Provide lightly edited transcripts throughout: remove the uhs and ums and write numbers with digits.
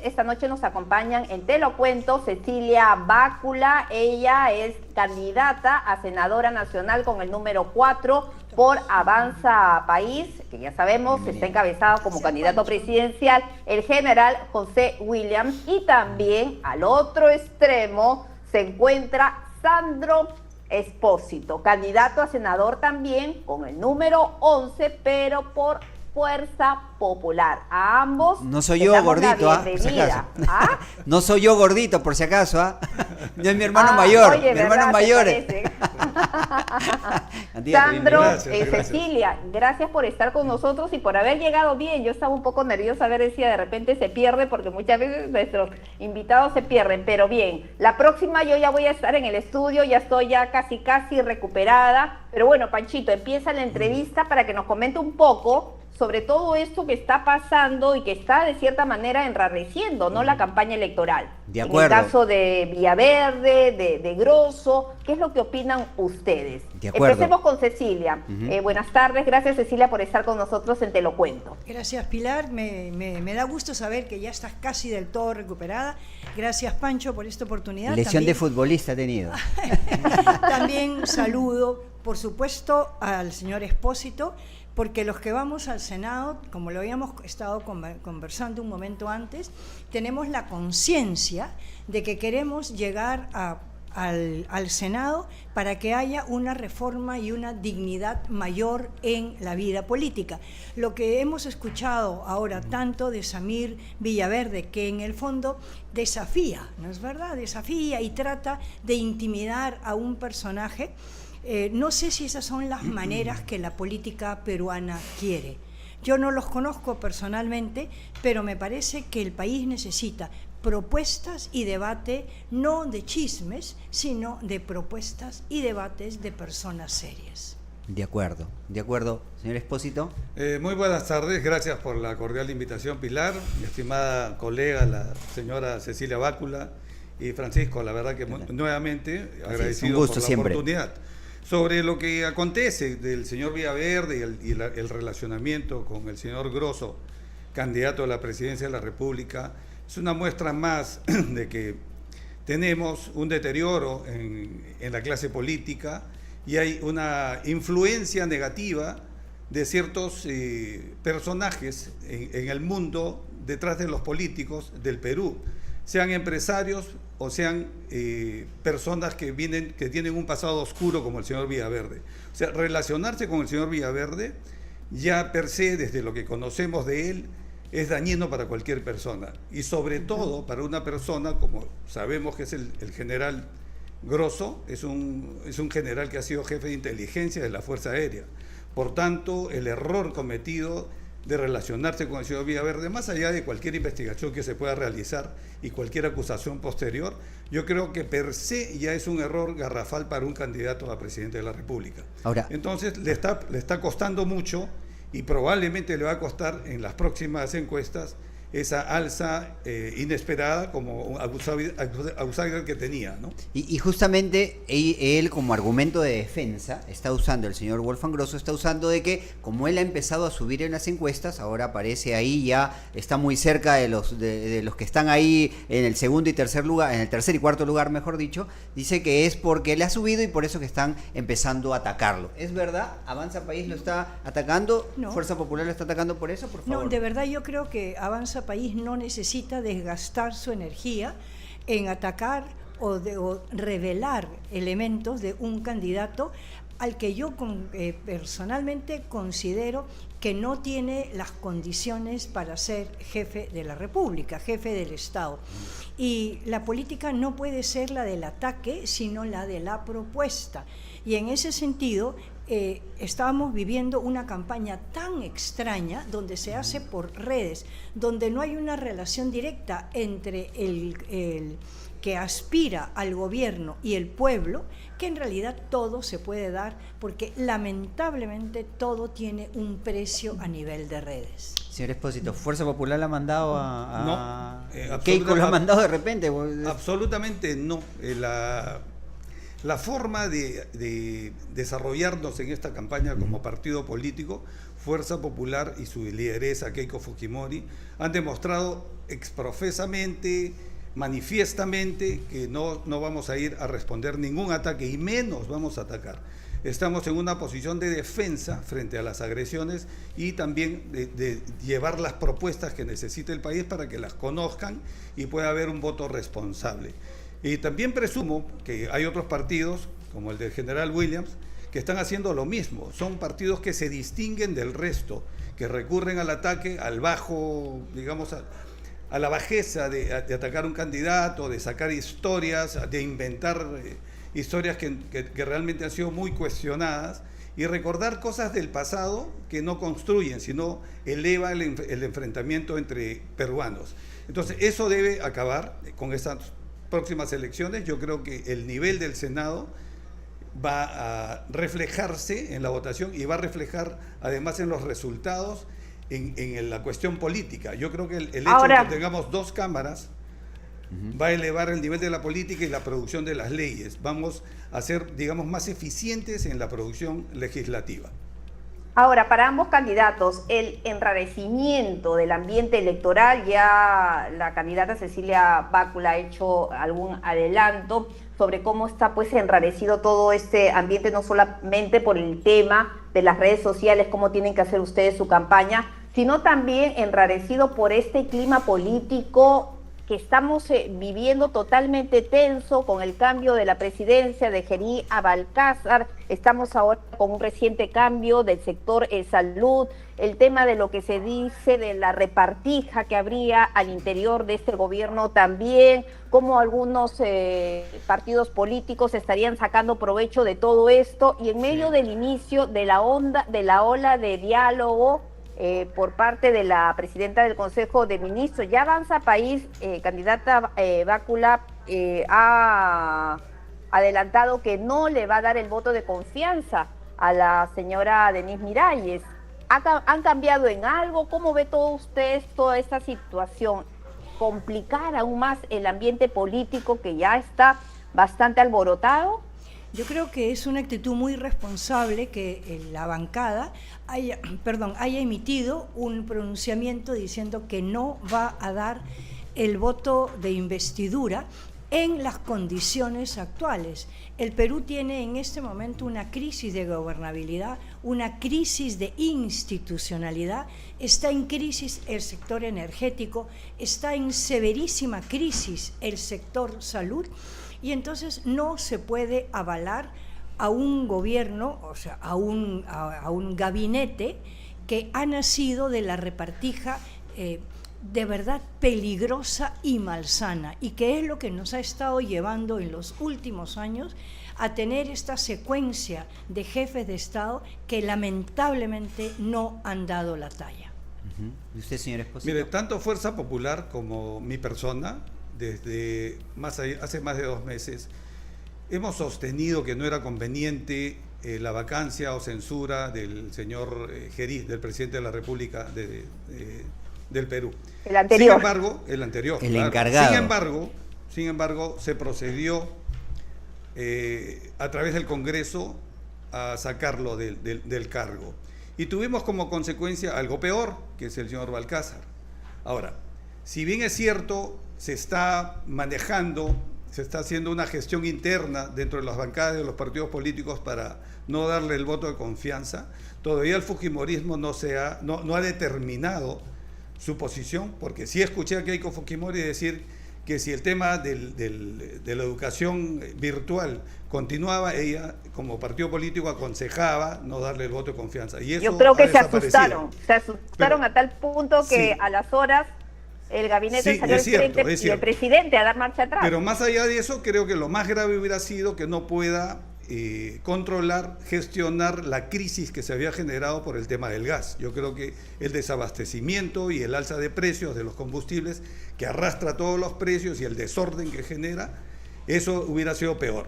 esta noche nos acompañan en Te lo cuento Cecilia Bácula. Ella es candidata a senadora nacional con el número 4 por Avanza País, que ya sabemos está encabezado como candidato presidencial el general José Williams. Y también al otro extremo se encuentra Sandro Espósito, candidato a senador también con el número 11, pero por Fuerza Popular. A ambos no soy yo gordito, por si acaso. ¿Ah? No soy yo gordito, por si acaso, ¿ah? Yo es mi hermano mayor, oye, mi hermano mayor. Sandro, gracias. Cecilia, gracias por estar con nosotros y por haber llegado bien. Yo estaba un poco nerviosa, a ver, decía, de repente se pierde, porque muchas veces nuestros invitados se pierden, pero bien, la próxima yo ya voy a estar en el estudio, ya estoy casi recuperada, pero bueno, Panchito, empieza la entrevista para que nos comente un poco sobre todo esto que está pasando y que está de cierta manera enrareciendo, ¿no?, la campaña electoral. De acuerdo. En el caso de Villaverde, de Grosso, ¿qué es lo que opinan ustedes? De acuerdo. Empecemos con Cecilia. Buenas tardes, gracias Cecilia por estar con nosotros en Te lo cuento. Gracias Pilar, me da gusto saber que ya estás casi del todo recuperada. Gracias Pancho por esta oportunidad. Lesión de futbolista ha tenido. También saludo, por supuesto, al señor Espósito, porque los que vamos al Senado, como lo habíamos estado conversando un momento antes, tenemos la conciencia de que queremos llegar al Senado para que haya una reforma y una dignidad mayor en la vida política. Lo que hemos escuchado ahora tanto de Samir Villaverde, que en el fondo desafía, ¿no es verdad?, desafía y trata de intimidar a un personaje. No sé si esas son las maneras que la política peruana quiere. Yo no los conozco personalmente, pero me parece que el país necesita propuestas y debate, no de chismes, sino de propuestas y debates de personas serias. De acuerdo, señor Espósito. Muy buenas tardes, gracias por la cordial invitación, Pilar, mi estimada colega, la señora Cecilia Bácula y Francisco, la verdad que nuevamente agradecido por la oportunidad. Sobre lo que acontece del señor Villaverde y el relacionamiento con el señor Grosso, candidato a la presidencia de la República, es una muestra más de que tenemos un deterioro en la clase política y hay una influencia negativa de ciertos personajes en el mundo detrás de los políticos del Perú, sean empresarios o sean personas que tienen un pasado oscuro como el señor Villaverde. O sea, relacionarse con el señor Villaverde ya per se, desde lo que conocemos de él, es dañino para cualquier persona. Y sobre todo para una persona, como sabemos que es el general Grosso, es un general que ha sido jefe de inteligencia de la Fuerza Aérea. Por tanto, el error cometido de relacionarse con el señor Villaverde, más allá de cualquier investigación que se pueda realizar y cualquier acusación posterior, yo creo que per se ya es un error garrafal para un candidato a presidente de la República. Ahora, entonces le está costando mucho y probablemente le va a costar en las próximas encuestas esa alza inesperada como outsider que tenía, ¿no? Y justamente él como argumento de defensa está usando, el señor Wolfgang Grosso está usando de que como él ha empezado a subir en las encuestas, ahora aparece ahí, ya está muy cerca de los que están ahí en el segundo y tercer lugar, en el tercer y cuarto lugar, mejor dicho, dice que es porque él ha subido y por eso que están empezando a atacarlo. ¿Es verdad? ¿Avanza País lo está atacando? No. ¿Fuerza Popular lo está atacando por eso? Por favor. No, de verdad yo creo que Avanza País no necesita desgastar su energía en atacar o revelar elementos de un candidato al que yo personalmente considero que no tiene las condiciones para ser jefe de la República, jefe del Estado. Y la política no puede ser la del ataque, sino la de la propuesta. Y en ese sentido, estábamos viviendo una campaña tan extraña donde se hace por redes, donde no hay una relación directa entre el que aspira al gobierno y el pueblo, que en realidad todo se puede dar porque lamentablemente todo tiene un precio a nivel de redes. Señor Espósito, ¿Fuerza Popular la ha mandado Keiko lo ha mandado de repente? Absolutamente no. La forma de desarrollarnos en esta campaña como partido político, Fuerza Popular y su lideresa Keiko Fujimori han demostrado exprofesamente, manifiestamente, que no vamos a ir a responder ningún ataque y menos vamos a atacar. Estamos en una posición de defensa frente a las agresiones y también de llevar las propuestas que necesita el país para que las conozcan y pueda haber un voto responsable. Y también presumo que hay otros partidos, como el del general Williams, que están haciendo lo mismo. Son partidos que se distinguen del resto, que recurren al ataque, al bajo, digamos, a la bajeza de atacar a un candidato, de sacar historias, de inventar historias que realmente han sido muy cuestionadas y recordar cosas del pasado que no construyen, sino eleva el enfrentamiento entre peruanos. Entonces, eso debe acabar con estas próximas elecciones. Yo creo que el nivel del Senado va a reflejarse en la votación y va a reflejar además en los resultados en la cuestión política. Yo creo que el hecho de que tengamos 2 cámaras va a elevar el nivel de la política y la producción de las leyes. Vamos a ser, digamos, más eficientes en la producción legislativa. Ahora, para ambos candidatos, el enrarecimiento del ambiente electoral, ya la candidata Cecilia Bácula ha hecho algún adelanto sobre cómo está pues enrarecido todo este ambiente, no solamente por el tema de las redes sociales, cómo tienen que hacer ustedes su campaña, sino también enrarecido por este clima político que estamos viviendo totalmente tenso con el cambio de la presidencia de Jerí a Balcázar. Estamos ahora con un reciente cambio del sector salud, el tema de lo que se dice de la repartija que habría al interior de este gobierno también, cómo algunos partidos políticos estarían sacando provecho de todo esto, y en medio del inicio de la ola de diálogo por parte de la presidenta del Consejo de Ministros. Ya Avanza País, candidata Bácula, ha adelantado que no le va a dar el voto de confianza a la señora Denise Miralles. ¿Han cambiado en algo? ¿Cómo ve todo usted toda esta situación? ¿Complicar aún más el ambiente político que ya está bastante alborotado? Yo creo que es una actitud muy responsable que la bancada haya emitido un pronunciamiento diciendo que no va a dar el voto de investidura en las condiciones actuales. El Perú tiene en este momento una crisis de gobernabilidad, una crisis de institucionalidad, está en crisis el sector energético, está en severísima crisis el sector salud, y entonces no se puede avalar a un gobierno, o sea, a un gabinete que ha nacido de la repartija de verdad peligrosa y malsana, y que es lo que nos ha estado llevando en los últimos años a tener esta secuencia de jefes de Estado que lamentablemente no han dado la talla. ¿Y usted, señor Espósito? Mire, tanto Fuerza Popular como mi persona, desde hace más de 2 meses, hemos sostenido que no era conveniente la vacancia o censura del señor Jerí, del presidente de la República del Perú. El anterior. Sin embargo, el anterior. El claro. encargado. Sin embargo, se procedió a través del Congreso a sacarlo del cargo. Y tuvimos como consecuencia algo peor, que es el señor Balcázar. Ahora, si bien es cierto, se está manejando, se está haciendo una gestión interna dentro de las bancadas de los partidos políticos para no darle el voto de confianza, todavía el fujimorismo no ha determinado su posición, porque sí escuché a Keiko Fujimori decir que si el tema de la educación virtual continuaba, ella como partido político aconsejaba no darle el voto de confianza. Y eso yo creo que se asustaron a tal punto que sí, a las horas el gabinete salió al frente y el presidente a dar marcha atrás. Pero más allá de eso, creo que lo más grave hubiera sido que no pueda controlar, gestionar la crisis que se había generado por el tema del gas. Yo creo que el desabastecimiento y el alza de precios de los combustibles, que arrastra todos los precios, y el desorden que genera, eso hubiera sido peor.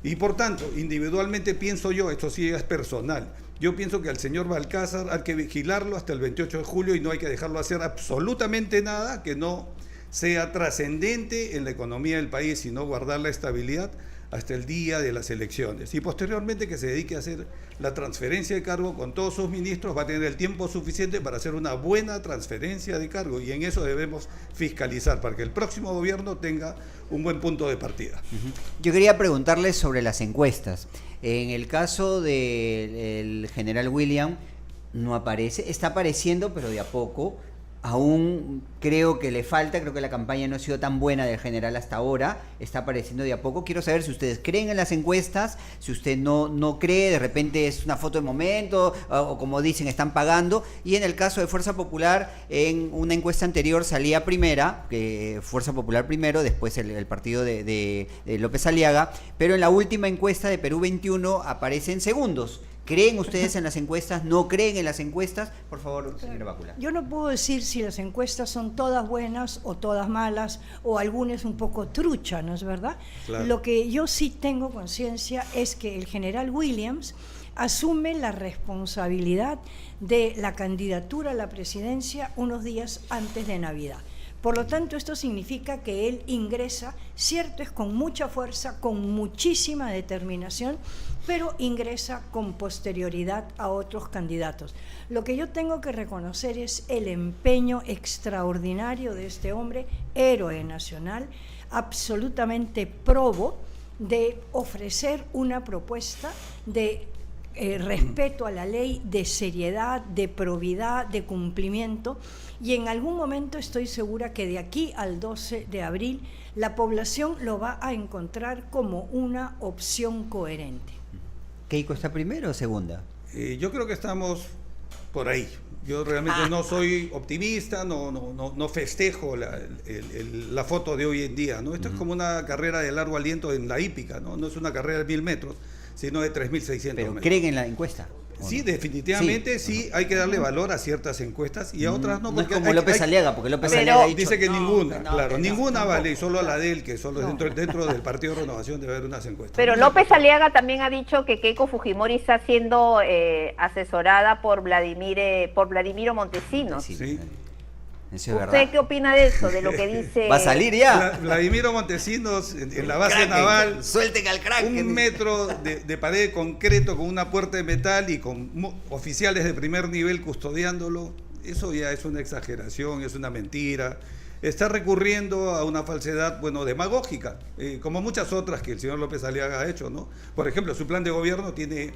Y por tanto, individualmente pienso yo, esto sí es personal, yo pienso que al señor Balcázar hay que vigilarlo hasta el 28 de julio y no hay que dejarlo hacer absolutamente nada que no sea trascendente en la economía del país, sino guardar la estabilidad hasta el día de las elecciones, y posteriormente que se dedique a hacer la transferencia de cargo con todos sus ministros. Va a tener el tiempo suficiente para hacer una buena transferencia de cargo, y en eso debemos fiscalizar para que el próximo gobierno tenga un buen punto de partida. Yo quería preguntarles sobre las encuestas. En el caso del general William no aparece, está apareciendo pero de a poco. Aún creo que le falta, creo que la campaña no ha sido tan buena del general hasta ahora, está apareciendo de a poco. Quiero saber si ustedes creen en las encuestas, si usted no cree, de repente es una foto de momento, o como dicen, están pagando. Y en el caso de Fuerza Popular, en una encuesta anterior salía primera, Fuerza Popular primero, después el partido de López Aliaga, pero en la última encuesta de Perú 21 aparecen segundos. ¿Creen ustedes en las encuestas? ¿No creen en las encuestas? Por favor, señora Bácula. Yo no puedo decir si las encuestas son todas buenas o todas malas, o algunas un poco trucha, ¿no es verdad? Claro. Lo que yo sí tengo conciencia es que el general Williams asume la responsabilidad de la candidatura a la presidencia unos días antes de Navidad. Por lo tanto, esto significa que él ingresa, cierto, es con mucha fuerza, con muchísima determinación, pero ingresa con posterioridad a otros candidatos. Lo que yo tengo que reconocer es el empeño extraordinario de este hombre, héroe nacional, absolutamente probo, de ofrecer una propuesta de respeto a la ley, de seriedad, de probidad, de cumplimiento, y en algún momento estoy segura que de aquí al 12 de abril la población lo va a encontrar como una opción coherente. ¿Keiko está primero o segunda? Yo creo que estamos por ahí. Yo realmente no soy optimista, no festejo la foto de hoy en día, ¿no? Esto es como una carrera de largo aliento en la hípica, ¿no? No es una carrera de 1000 metros, sino de 3.600 metros. ¿Creen en la encuesta? Sí, no? Definitivamente sí, hay que darle valor a ciertas encuestas y a otras no. No es como López Aliaga, porque López Aliaga dice que ninguna, claro, ninguna vale, y solo la de él, que solo dentro del Partido de Renovación debe haber unas encuestas. Pero López Aliaga también ha dicho que Keiko Fujimori está siendo asesorada por Vladimiro Montesinos. Sí. ¿Usted qué opina de eso, de lo que dice? ¿Va a salir ya? Vladimiro Montesinos, en la base naval, suelten al crack. 1 metro de pared de concreto con una puerta de metal y con oficiales de primer nivel custodiándolo. Eso ya es una exageración, es una mentira. Está recurriendo a una falsedad, demagógica, como muchas otras que el señor López Aliaga ha hecho, ¿no? Por ejemplo, su plan de gobierno tiene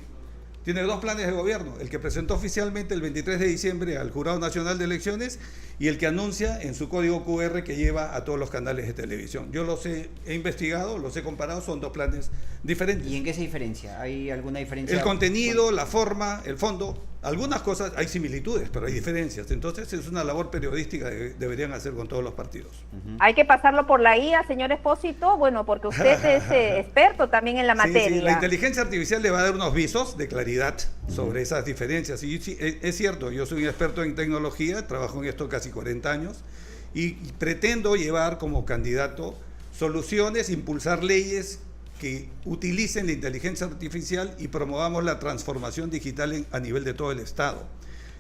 2 planes de gobierno, el que presentó oficialmente el 23 de diciembre al Jurado Nacional de Elecciones y el que anuncia en su código QR que lleva a todos los canales de televisión. Yo los he investigado, los he comparado, son 2 planes diferentes. ¿Y en qué se diferencia? ¿Hay alguna diferencia? El contenido, la forma, el fondo, algunas cosas, hay similitudes, pero hay diferencias. Entonces es una labor periodística que deberían hacer con todos los partidos. Hay que pasarlo por la IA, señor Expósito, porque usted es experto también en la materia. Sí, la inteligencia artificial le va a dar unos visos de claridad sobre esas diferencias. Y sí, es cierto, yo soy un experto en tecnología, trabajo en esto casi 40 años y pretendo llevar como candidato soluciones, impulsar leyes que utilicen la inteligencia artificial y promovamos la transformación digital a nivel de todo el Estado.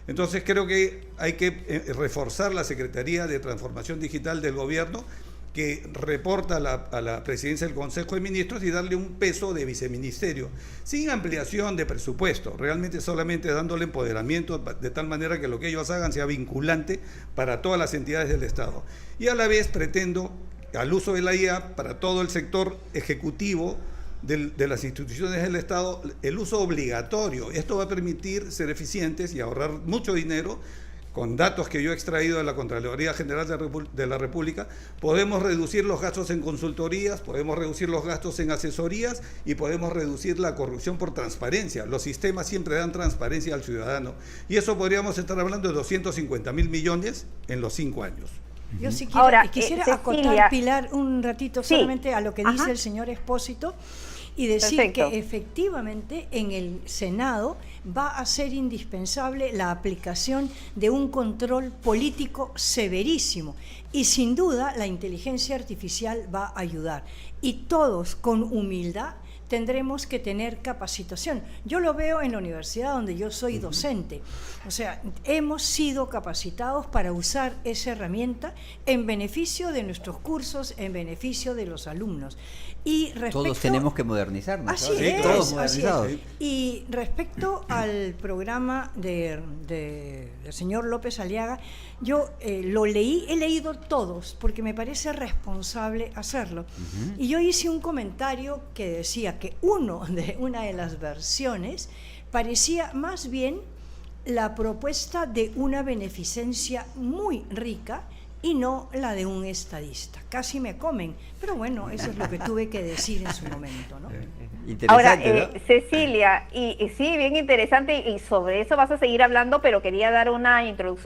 Entonces creo que hay que reforzar la Secretaría de Transformación Digital del Gobierno, que reporta a la presidencia del Consejo de Ministros, y darle un peso de viceministerio, sin ampliación de presupuesto, realmente solamente dándole empoderamiento de tal manera que lo que ellos hagan sea vinculante para todas las entidades del Estado. Y a la vez pretendo, al uso de la IA para todo el sector ejecutivo de las instituciones del Estado, el uso obligatorio. Esto va a permitir ser eficientes y ahorrar mucho dinero. Con datos que yo he extraído de la Contraloría General de la República, podemos reducir los gastos en consultorías, podemos reducir los gastos en asesorías y podemos reducir la corrupción por transparencia. Los sistemas siempre dan transparencia al ciudadano y eso podríamos estar hablando de 250.000 millones en los 5 años. Yo sí quisiera acotar, Pilar, un ratito solamente a lo que dice el señor Expósito, y decir que efectivamente en el Senado va a ser indispensable la aplicación de un control político severísimo, y sin duda la inteligencia artificial va a ayudar, y todos con humildad tendremos que tener capacitación. Yo lo veo en la universidad donde yo soy docente. O sea, hemos sido capacitados para usar esa herramienta en beneficio de nuestros cursos, en beneficio de los alumnos. Y todos tenemos que modernizarnos. Así es, todos modernizados. Y respecto al programa del señor López Aliaga, yo lo leí, he leído todos, porque me parece responsable hacerlo. Y yo hice un comentario que decía que una de las versiones parecía más bien la propuesta de una beneficencia muy rica y no la de un estadista. Casi me comen, pero bueno, eso es lo que tuve que decir en su momento, ¿no? Ahora, ¿no? Cecilia, y sí, bien interesante, y sobre eso vas a seguir hablando, pero quería dar unos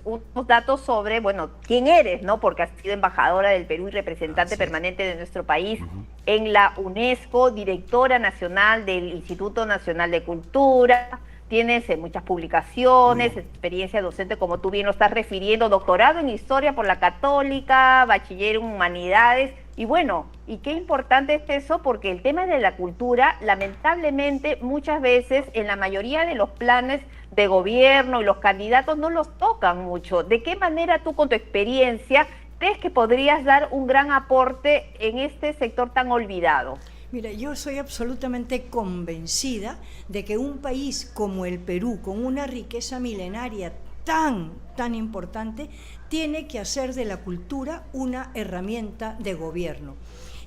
datos sobre, bueno, quién eres, ¿no? Porque has sido embajadora del Perú y representante permanente de nuestro país en la UNESCO, directora nacional del Instituto Nacional de Cultura. Tienes muchas publicaciones, experiencia docente, como tú bien lo estás refiriendo, doctorado en Historia por la Católica, bachiller en Humanidades, y bueno, y qué importante es eso, porque el tema de la cultura, lamentablemente, muchas veces, en la mayoría de los planes de gobierno y los candidatos no los tocan mucho. ¿De qué manera tú, con tu experiencia, crees que podrías dar un gran aporte en este sector tan olvidado? Mira, yo soy absolutamente convencida de que un país como el Perú, con una riqueza milenaria tan importante, tiene que hacer de la cultura una herramienta de gobierno.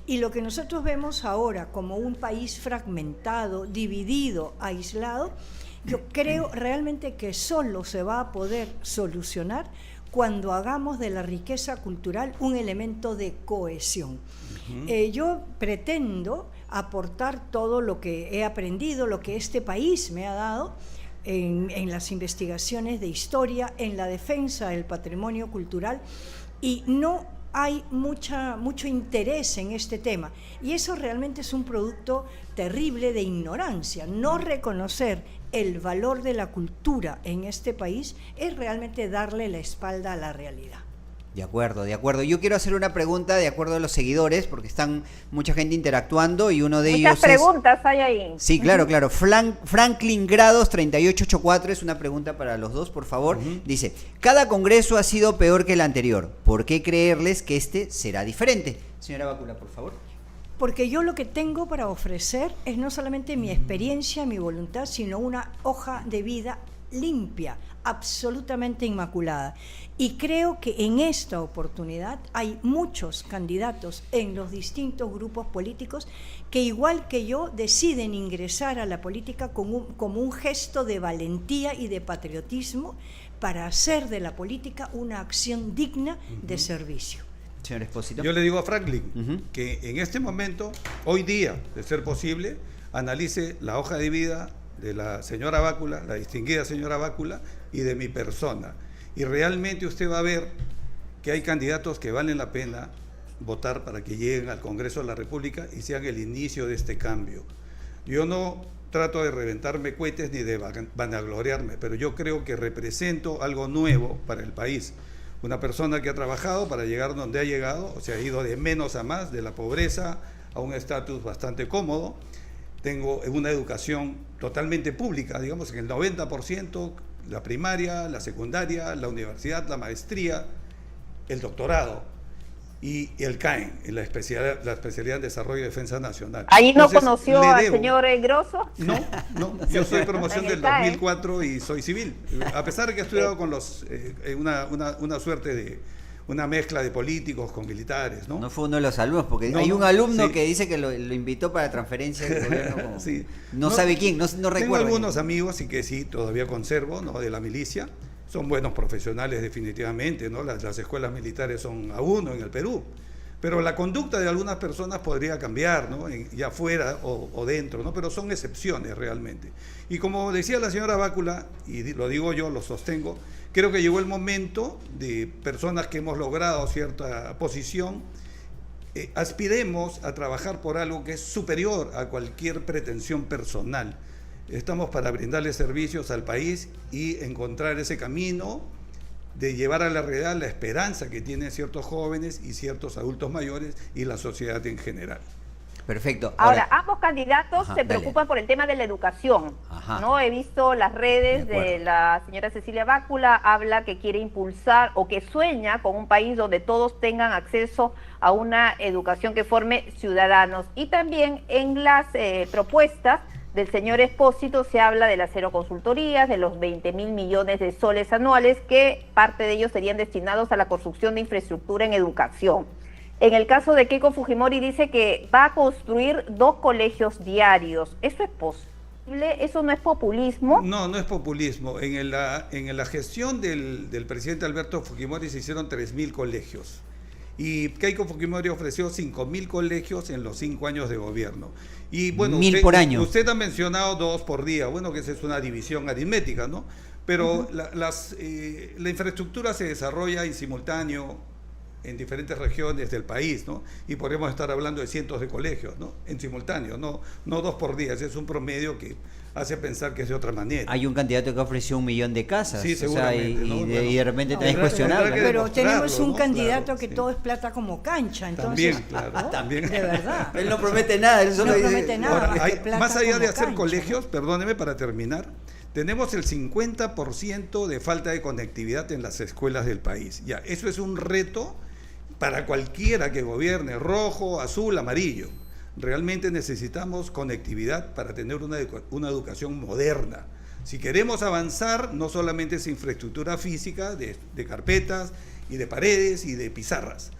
Y lo que nosotros vemos ahora como un país fragmentado, dividido, aislado, yo creo realmente que solo se va a poder solucionar cuando hagamos de la riqueza cultural un elemento de cohesión. Yo pretendo aportar todo lo que he aprendido, lo que este país me ha dado en las investigaciones de historia, en la defensa del patrimonio cultural, y no hay mucho interés en este tema, y eso realmente es un producto terrible de ignorancia. No reconocer el valor de la cultura en este país es realmente darle la espalda a la realidad. De acuerdo. Yo quiero hacer una pregunta de acuerdo a los seguidores, porque están mucha gente interactuando y uno de ellos Muchas preguntas hay ahí. Sí, claro. Franklin Grados 3884 es una pregunta para los dos, por favor. Dice, cada congreso ha sido peor que el anterior. ¿Por qué creerles que este será diferente? Señora Bácula, por favor. Porque yo lo que tengo para ofrecer es no solamente mi experiencia, mi voluntad, sino una hoja de vida limpia, absolutamente inmaculada. Y creo que en esta oportunidad hay muchos candidatos en los distintos grupos políticos que, igual que yo, deciden ingresar a la política como un gesto de valentía y de patriotismo para hacer de la política una acción digna de servicio. Señor Espósito. Yo le digo a Franklin que en este momento, hoy día, de ser posible, analice la hoja de vida de la señora Bácula, la distinguida señora Bácula, y de mi persona. Y realmente usted va a ver que hay candidatos que valen la pena votar para que lleguen al Congreso de la República y sean el inicio de este cambio. Yo no trato de reventarme cohetes ni de vanagloriarme, pero yo creo que represento algo nuevo para el país. Una persona que ha trabajado para llegar donde ha llegado, o sea, ha ido de menos a más, de la pobreza a un estatus bastante cómodo. Tengo una educación totalmente pública, digamos en el 90%, la primaria, la secundaria, la universidad, la maestría, el doctorado y el CAEN, la especialidad en Desarrollo y Defensa Nacional. ¿Ahí no conoció al señor Grosso? No, yo soy promoción del 2004 y soy civil, a pesar de que he estudiado con una suerte de una mezcla de políticos con militares, ¿no? No fue uno de los alumnos, porque hay un alumno que dice que lo invitó para transferencia del gobierno, como, no sabe quién, no recuerdo. Tengo algunos amigos y que sí, todavía conservo, ¿no? De la milicia, son buenos profesionales definitivamente, ¿no? Las escuelas militares son a uno en el Perú, pero la conducta de algunas personas podría cambiar, ¿no? Ya fuera o dentro, ¿no? Pero son excepciones realmente. Y como decía la señora Bácula, y lo digo yo, lo sostengo, creo que llegó el momento de personas que hemos logrado cierta posición, aspiremos a trabajar por algo que es superior a cualquier pretensión personal. Estamos para brindarle servicios al país y encontrar ese camino de llevar a la realidad la esperanza que tienen ciertos jóvenes y ciertos adultos mayores y la sociedad en general. Perfecto. Ahora, ambos candidatos se preocupan por el tema de la educación. ¿No? He visto las redes de la señora Cecilia Bácula, habla que quiere impulsar o que sueña con un país donde todos tengan acceso a una educación que forme ciudadanos. Y también en las propuestas del señor Espósito se habla de las 0 consultorías, de los 20.000 millones de soles anuales, que parte de ellos serían destinados a la construcción de infraestructura en educación. En el caso de Keiko Fujimori dice que va a construir 2 colegios diarios. ¿Eso es posible? ¿Eso no es populismo? No, no es populismo. En la gestión del presidente Alberto Fujimori se hicieron 3.000 colegios. Y Keiko Fujimori ofreció 5.000 colegios en los 5 años de gobierno. Y bueno, 1.000 por año. Usted ha mencionado 2 por día. Bueno, que esa es una división aritmética, ¿no? Pero la infraestructura se desarrolla en simultáneo en diferentes regiones del país, ¿no? Y podríamos estar hablando de cientos de colegios, ¿no? En simultáneo, no 2 por día. Ese es un promedio que hace pensar que es de otra manera. Hay un candidato que ofreció 1 millón de casas. Sí, seguramente. Y de repente tenés cuestionable. Pero tenemos un candidato que todo es plata como cancha, entonces. También, claro. También. De verdad. Él no promete nada, él solo promete nada. Ahora, más allá de hacer colegios, perdóneme para terminar, tenemos el 50% de falta de conectividad en las escuelas del país. Ya, eso es un reto para cualquiera que gobierne, rojo, azul, amarillo. Realmente necesitamos conectividad para tener una educación moderna. Si queremos avanzar, no solamente es infraestructura física de carpetas y de paredes y de pizarras,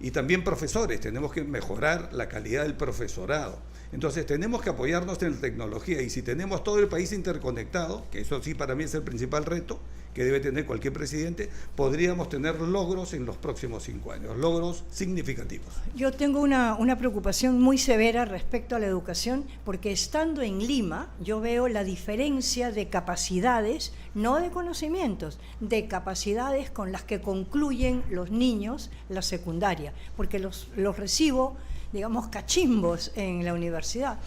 y también profesores. Tenemos que mejorar la calidad del profesorado. Entonces tenemos que apoyarnos en la tecnología, y si tenemos todo el país interconectado, que eso sí para mí es el principal reto que debe tener cualquier presidente, podríamos tener logros en los próximos 5 años, logros significativos. Yo tengo una preocupación muy severa respecto a la educación, porque estando en Lima yo veo la diferencia de capacidades, no de conocimientos, de capacidades con las que concluyen los niños la secundaria, porque los recibo, digamos, cachimbos en la universidad.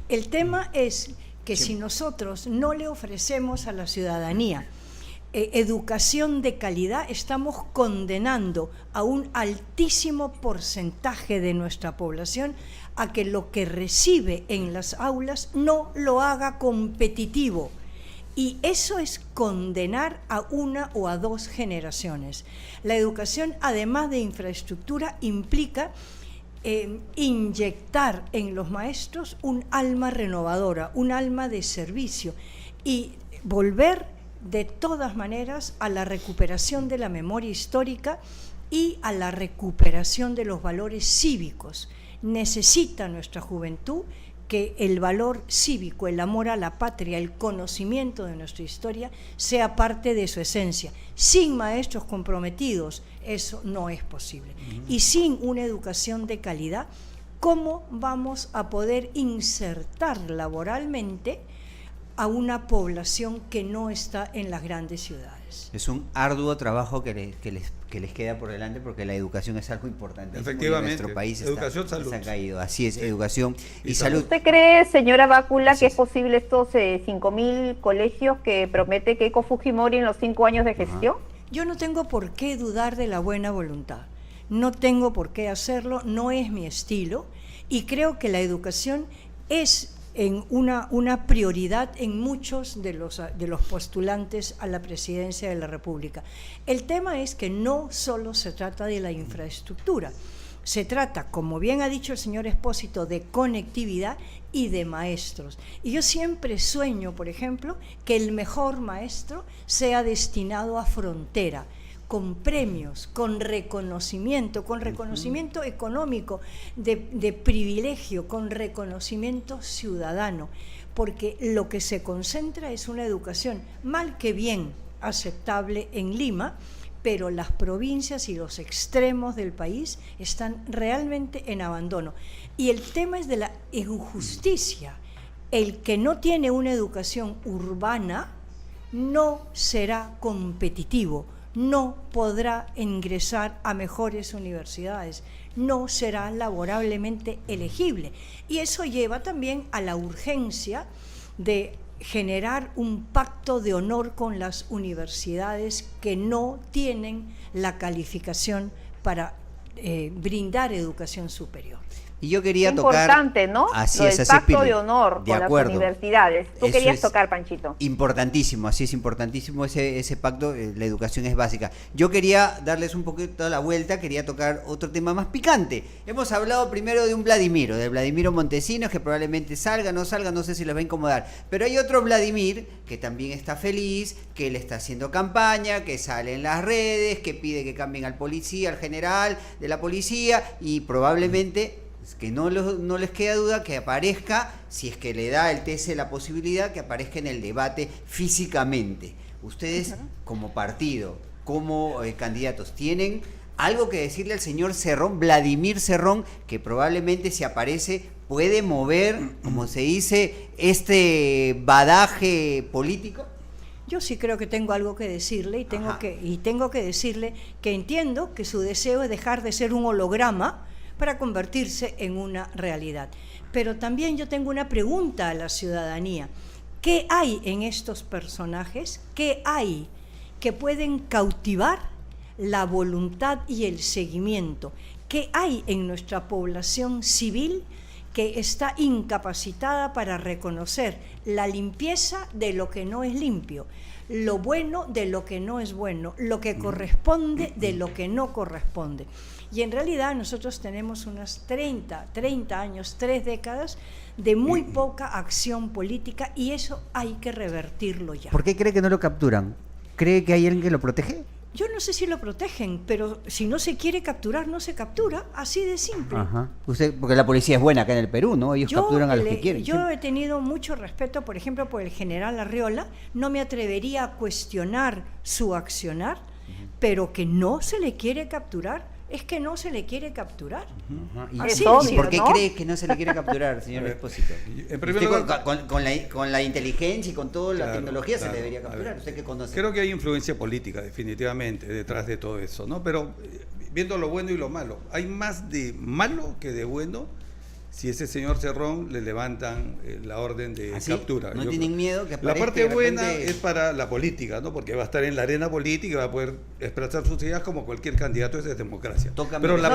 El tema es que si nosotros no le ofrecemos a la ciudadanía educación de calidad, estamos condenando a un altísimo porcentaje de nuestra población a que lo que recibe en las aulas no lo haga competitivo. Y eso es condenar a 1 o a 2 generaciones. La educación, además de infraestructura, implica inyectar en los maestros un alma renovadora, un alma de servicio, y volver de todas maneras a la recuperación de la memoria histórica y a la recuperación de los valores cívicos. Necesita nuestra juventud que el valor cívico, el amor a la patria, el conocimiento de nuestra historia sea parte de su esencia. Sin maestros comprometidos eso no es posible. Y sin una educación de calidad, ¿cómo vamos a poder insertar laboralmente a una población que no está en las grandes ciudades? Es un arduo trabajo que les queda por delante, porque la educación es algo importante. Efectivamente, nuestro país educación, salud. Se ha caído. Así es, educación y salud. ¿Usted cree, señora Bácula, que es posible estos 5.000 colegios que promete Keiko Fujimori en los 5 años de gestión? Yo no tengo por qué dudar de la buena voluntad. No tengo por qué hacerlo, no es mi estilo, y creo que la educación es en una prioridad en muchos de los postulantes a la presidencia de la República. El tema es que no solo se trata de la infraestructura, se trata, como bien ha dicho el señor Espósito, de conectividad y de maestros. Y yo siempre sueño, por ejemplo, que el mejor maestro sea destinado a frontera, con premios, con reconocimiento económico, de privilegio, con reconocimiento ciudadano, porque lo que se concentra es una educación mal que bien aceptable en Lima, pero las provincias y los extremos del país están realmente en abandono. Y el tema es de la injusticia. El que no tiene una educación urbana no será competitivo, no podrá ingresar a mejores universidades, no será laborablemente elegible. Y eso lleva también a la urgencia de generar un pacto de honor con las universidades que no tienen la calificación para brindar educación superior. Y yo quería importante, tocar... ¿no? Así Lo es, del así, pacto Pili. de honor De con acuerdo. las universidades. Tú Eso querías es tocar, Panchito. Importantísimo, así es importantísimo ese pacto, la educación es básica. Yo quería darles un poquito la vuelta, quería tocar otro tema más picante. Hemos hablado primero de un Vladimiro, de Vladimiro Montesinos, que probablemente salga, no sé si les va a incomodar. Pero hay otro Vladimir que también está feliz, que le está haciendo campaña, que sale en las redes, que pide que cambien al policía, al general de la policía, y probablemente... que no les queda duda que aparezca, si es que le da el TC la posibilidad, que aparezca en el debate físicamente. Ustedes, como partido, como candidatos, ¿tienen algo que decirle al señor Cerrón, Vladimir Cerrón, que probablemente si aparece puede mover, como se dice, este badaje político? Yo sí creo que tengo algo que decirle y tengo que decirle que entiendo que su deseo es dejar de ser un holograma para convertirse en una realidad. Pero también yo tengo una pregunta a la ciudadanía. ¿Qué hay en estos personajes? ¿Qué hay que pueden cautivar la voluntad y el seguimiento? ¿Qué hay en nuestra población civil que está incapacitada para reconocer la limpieza de lo que no es limpio, lo bueno de lo que no es bueno, lo que corresponde de lo que no corresponde? Y en realidad nosotros tenemos unos 30 años, 3 décadas de muy poca acción política, y eso hay que revertirlo ya. ¿Por qué cree que no lo capturan? ¿Cree que hay alguien que lo protege? Yo no sé si lo protegen, pero si no se quiere capturar, no se captura, así de simple. Ajá. Porque la policía es buena acá en el Perú, ¿no? Ellos capturan a los que quieren. Yo he tenido mucho respeto, por ejemplo, por el general Arriola. No me atrevería a cuestionar su accionar, pero que no se le quiere capturar, es que no se le quiere capturar. ¿Y por qué cree que no se le quiere capturar, señor Espósito? En primer lugar, con la inteligencia y con toda la tecnología se le debería capturar. ¿Usted qué conoce? Creo que hay influencia política, definitivamente, detrás de todo eso, ¿no? Pero viendo lo bueno y lo malo, hay más de malo que de bueno si ese señor Cerrón le levantan la orden de captura. ¿No tienen miedo que aparezca? La parte buena es para la política, ¿no? Porque va a estar en la arena política y va a poder expresar sus ideas como cualquier candidato, esa es democracia. Pero la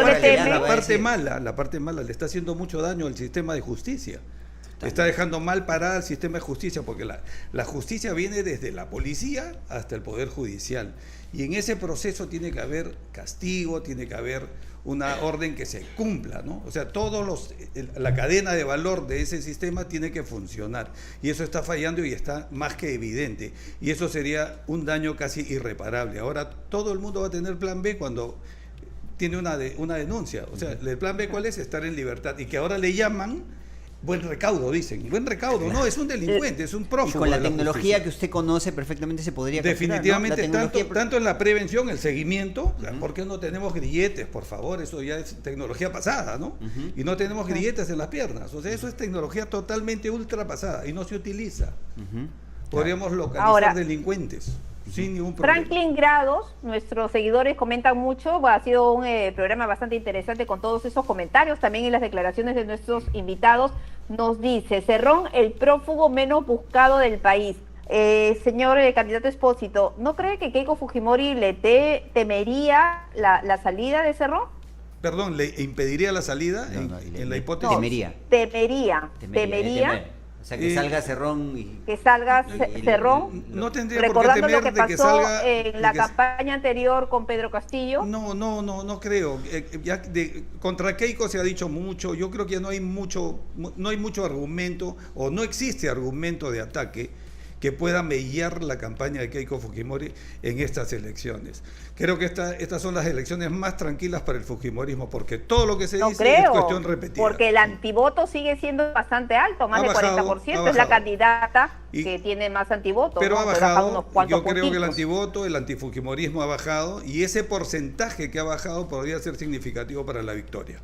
parte mala le está haciendo mucho daño al sistema de justicia. Está dejando mal parada al sistema de justicia, porque la justicia viene desde la policía hasta el Poder Judicial. Y en ese proceso tiene que haber castigo, tiene que haber una orden que se cumpla, ¿no? O sea, la cadena de valor de ese sistema tiene que funcionar. Y eso está fallando y está más que evidente. Y eso sería un daño casi irreparable. Ahora, todo el mundo va a tener plan B cuando tiene una denuncia. O sea, el plan B, ¿cuál es? Estar en libertad. Y que ahora le llaman buen recaudo, dicen. Buen recaudo, no, es un delincuente, es un prófugo. Y con la tecnología que usted conoce perfectamente se podría capturar, definitivamente, ¿no? tanto en la prevención, el seguimiento, ¿por qué no tenemos grilletes? Por favor, eso ya es tecnología pasada, ¿no? Y no tenemos grilletes en las piernas, o sea, eso es tecnología totalmente ultrapasada y no se utiliza. Podríamos localizar delincuentes sin ningún problema. Franklin Grados, nuestros seguidores comentan mucho, ha sido un programa bastante interesante con todos esos comentarios, también en las declaraciones de nuestros invitados. Nos dice, Cerrón, el prófugo menos buscado del país. Señor candidato Espósito, ¿no cree que Keiko Fujimori le temería la salida de Cerrón? Perdón, ¿le impediría la salida en la hipótesis? Temería. O sea, que salga Cerrón que salga Cerrón, no tendría recordando por qué temer lo que de que pasó salga en la campaña anterior con Pedro Castillo. No creo. Contra Keiko se ha dicho mucho. Yo creo que no hay mucho argumento, o no existe argumento de ataque que pueda mellar la campaña de Keiko Fujimori en estas elecciones. Creo que estas son las elecciones más tranquilas para el fujimorismo, porque todo lo que se dice es cuestión repetida. Porque el antivoto sigue siendo bastante alto, más de 40%, es la candidata que tiene más antivoto. Pero ha bajado, yo creo puntitos. que el antivoto, el antifujimorismo ha bajado, y ese porcentaje que ha bajado podría ser significativo para la victoria.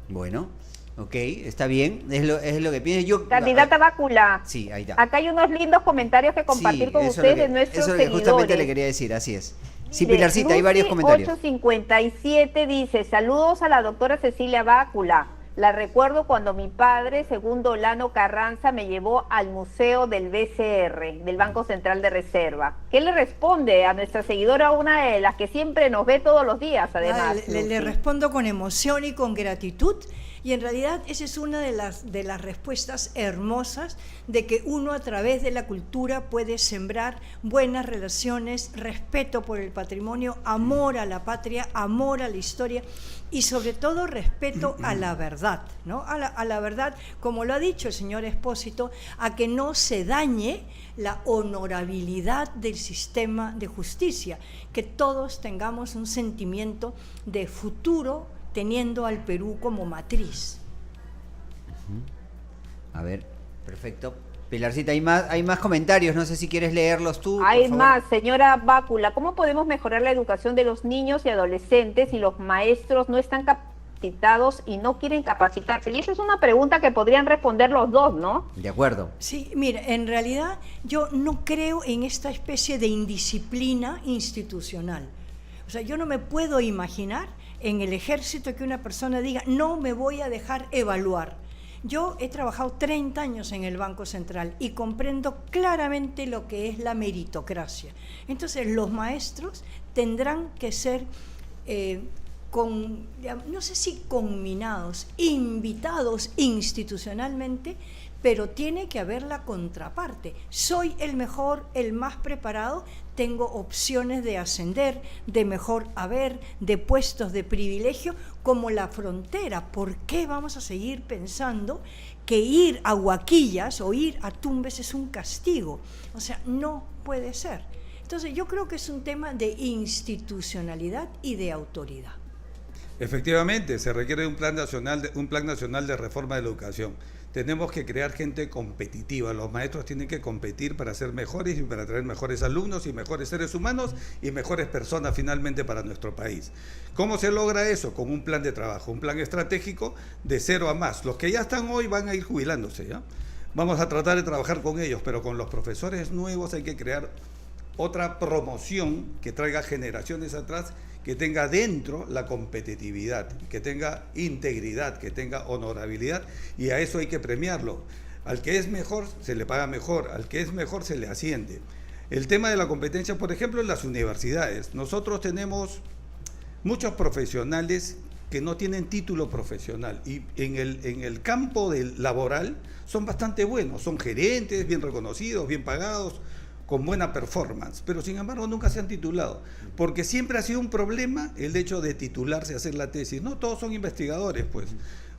Bueno, ok, está bien, es lo que pienso yo. Candidata Bácula. Sí, ahí está. Acá hay unos lindos comentarios que compartir con ustedes de nuestros seguidores. Eso es lo que justamente le quería decir, así es. Sí, Pilarcita, hay varios comentarios. 857 dice, saludos a la doctora Cecilia Bácula. La recuerdo cuando mi padre, segundo Lano Carranza, me llevó al museo del BCR, del Banco Central de Reserva. ¿Qué le responde a nuestra seguidora, una de las que siempre nos ve todos los días, además? Le respondo con emoción y con gratitud, y en realidad esa es una de las respuestas hermosas de que uno a través de la cultura puede sembrar buenas relaciones, respeto por el patrimonio, amor a la patria, amor a la historia y sobre todo respeto a la verdad, ¿no? A la verdad, como lo ha dicho el señor Espósito, a que no se dañe la honorabilidad del sistema de justicia, que todos tengamos un sentimiento de futuro teniendo al Perú como matriz. A ver, perfecto. Pilarcita, hay más comentarios, no sé si quieres leerlos tú. Hay más, señora Bácula. ¿Cómo podemos mejorar la educación de los niños y adolescentes si los maestros no están capacitados y no quieren capacitarse? Y esa es una pregunta que podrían responder los dos, ¿no? De acuerdo. Sí, mira, en realidad yo no creo en esta especie de indisciplina institucional. O sea, yo no me puedo imaginar en el ejército que una persona diga, no me voy a dejar evaluar. Yo he trabajado 30 años en el Banco Central y comprendo claramente lo que es la meritocracia. Entonces, los maestros tendrán que ser, no sé si conminados, invitados institucionalmente, pero tiene que haber la contraparte. Soy el mejor, el más preparado, tengo opciones de ascender, de mejor haber, de puestos de privilegio, como la frontera. ¿Por qué vamos a seguir pensando que ir a Huaquillas o ir a Tumbes es un castigo? O sea, no puede ser. Entonces, yo creo que es un tema de institucionalidad y de autoridad. Efectivamente, se requiere un plan nacional de reforma de la educación. Tenemos que crear gente competitiva. Los maestros tienen que competir para ser mejores y para traer mejores alumnos y mejores seres humanos y mejores personas finalmente para nuestro país. ¿Cómo se logra eso? Con un plan de trabajo, un plan estratégico de 0 a más. Los que ya están hoy van a ir jubilándose, ¿ya? Vamos a tratar de trabajar con ellos, pero con los profesores nuevos hay que crear otra promoción que traiga generaciones atrás, que tenga dentro la competitividad, que tenga integridad, que tenga honorabilidad, y a eso hay que premiarlo. Al que es mejor se le paga mejor, al que es mejor se le asciende. El tema de la competencia, por ejemplo, en las universidades. Nosotros tenemos muchos profesionales que no tienen título profesional y en el campo del laboral son bastante buenos, son gerentes, bien reconocidos, bien pagados, con buena performance, pero sin embargo nunca se han titulado, porque siempre ha sido un problema el hecho de titularse, hacer la tesis. No todos son investigadores, pues.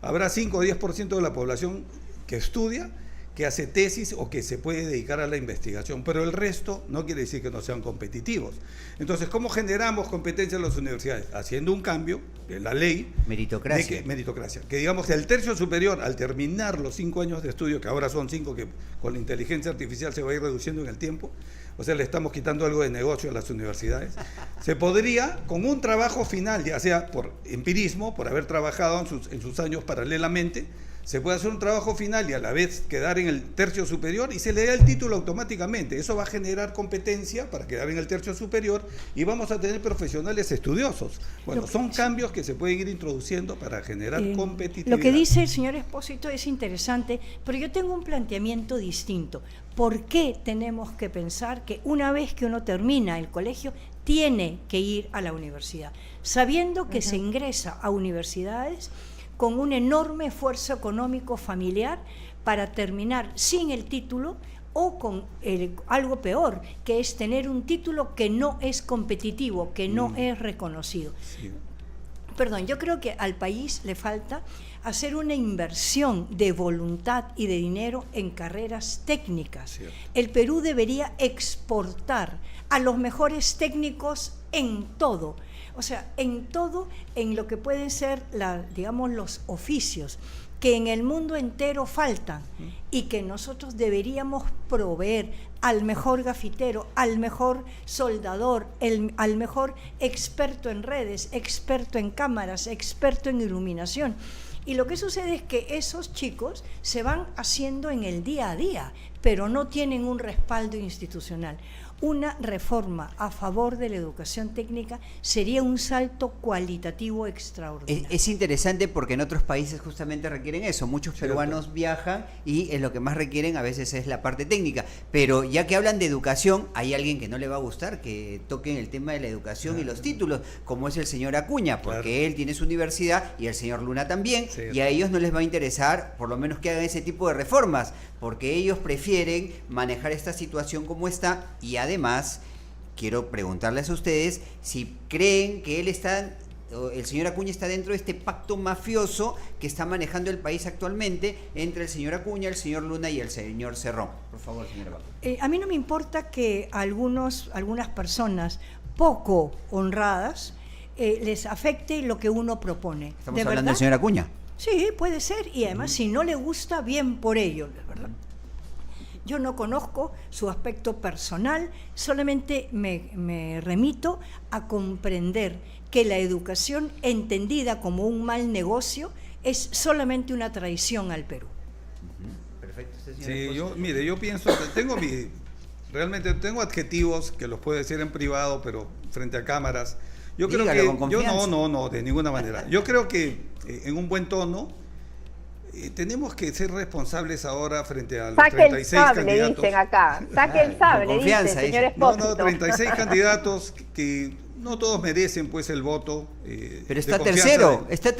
Habrá 5 o 10% de la población que estudia, que hace tesis o que se puede dedicar a la investigación, pero el resto no quiere decir que no sean competitivos. Entonces, ¿cómo generamos competencia en las universidades? Haciendo un cambio en la ley. Meritocracia. Meritocracia. Que digamos, el tercio superior, al terminar los 5 años de estudio, que ahora son 5, que con la inteligencia artificial se va a ir reduciendo en el tiempo, o sea, le estamos quitando algo de negocio a las universidades, se podría, con un trabajo final, ya sea por empirismo, por haber trabajado en sus años paralelamente, se puede hacer un trabajo final y a la vez quedar en el tercio superior y se le da el título automáticamente. Eso va a generar competencia para quedar en el tercio superior y vamos a tener profesionales estudiosos. Bueno, son cambios que se pueden ir introduciendo para generar competitividad. Lo que dice el señor Espósito es interesante, pero yo tengo un planteamiento distinto. ¿Por qué tenemos que pensar que una vez que uno termina el colegio tiene que ir a la universidad? Sabiendo que se ingresa a universidades con un enorme esfuerzo económico familiar para terminar sin el título o con algo peor, que es tener un título que no es competitivo, que no es reconocido. Sí. Perdón, yo creo que al país le falta hacer una inversión de voluntad y de dinero en carreras técnicas. Cierto. El Perú debería exportar a los mejores técnicos en todo. O sea, en todo, en lo que pueden ser, digamos, los oficios. que en el mundo entero faltan y que nosotros deberíamos proveer al mejor gafitero, al mejor soldador, al mejor experto en redes, experto en cámaras, experto en iluminación. Y lo que sucede es que esos chicos se van haciendo en el día a día, pero no tienen un respaldo institucional. Una reforma a favor de la educación técnica sería un salto cualitativo extraordinario. Es interesante porque en otros países justamente requieren eso. Muchos peruanos viajan y lo que más requieren a veces es la parte técnica. Pero ya que hablan de educación, hay alguien que no le va a gustar que toquen el tema de la educación y los títulos, como es el señor Acuña, porque él tiene su universidad y el señor Luna también, y a ellos no les va a interesar, por lo menos que hagan ese tipo de reformas, porque ellos prefieren manejar esta situación como está. Y además, quiero preguntarles a ustedes si creen que el señor Acuña está dentro de este pacto mafioso que está manejando el país actualmente entre el señor Acuña, el señor Luna y el señor Cerrón. Por favor, señora Bácula. A mí no me importa que algunas personas poco honradas les afecte lo que uno propone. ¿Estamos hablando del señor Acuña? Sí, puede ser, y además si no le gusta, bien por ello, ¿verdad? Yo no conozco su aspecto personal, solamente me remito a comprender que la educación entendida como un mal negocio es solamente una traición al Perú. Perfecto. Sí, yo pienso, realmente tengo adjetivos que los puedo decir en privado, pero frente a cámaras. Yo creo que no, de ninguna manera. Yo creo que en un buen tono tenemos que ser responsables ahora frente a los 36 candidatos. Dicen acá. Saque el sable, dice, señor Espósito. 36 candidatos que no todos merecen pues el voto. Pero está tercero, está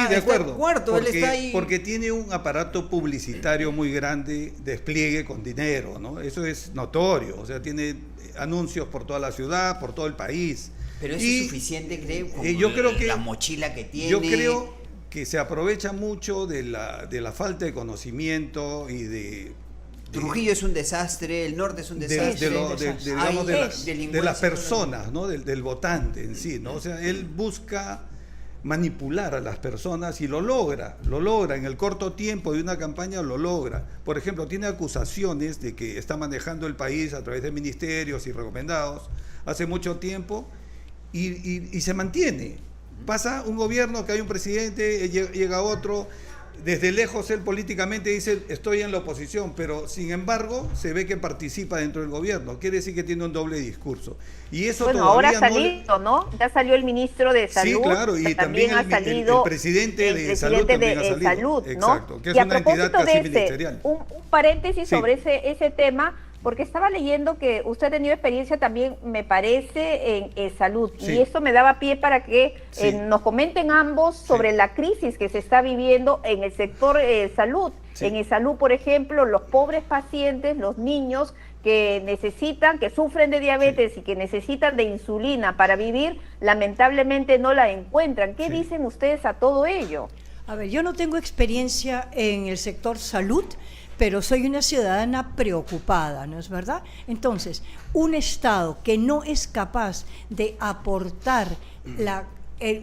de acuerdo, está cuarto, él está ahí. Porque tiene un aparato publicitario muy grande, despliegue con dinero, ¿no? Eso es notorio, o sea, tiene anuncios por toda la ciudad, por todo el país. Pero eso es suficiente, creo, como yo creo que la mochila que tiene. Yo creo que se aprovecha mucho de la falta de conocimiento y de... Trujillo es un desastre, el norte es un desastre. De las personas, ¿no? Del votante en sí, ¿no? O sea, él busca manipular a las personas y lo logra en el corto tiempo de una campaña, lo logra. Por ejemplo, tiene acusaciones de que está manejando el país a través de ministerios y recomendados hace mucho tiempo y se mantiene. Pasa un gobierno que hay un presidente, llega otro, desde lejos él políticamente dice estoy en la oposición, pero sin embargo se ve que participa dentro del gobierno, quiere decir que tiene un doble discurso. Y eso ahora ha salido, ¿no? Ya salió el ministro de Salud. Sí, claro, y también ha salido el presidente de Salud también ha salido. ¿no? Exacto, que es una entidad casi ministerial. Un paréntesis sobre ese tema, porque estaba leyendo que usted ha tenido experiencia también, me parece, en salud, y eso me daba pie para que nos comenten ambos sobre la crisis que se está viviendo en el sector salud. En el salud, por ejemplo, los pobres pacientes, los niños que sufren de diabetes y que necesitan de insulina para vivir, lamentablemente no la encuentran. ¿Qué dicen ustedes a todo ello? A ver, yo no tengo experiencia en el sector salud, pero soy una ciudadana preocupada, ¿no es verdad? Entonces, un Estado que no es capaz de aportar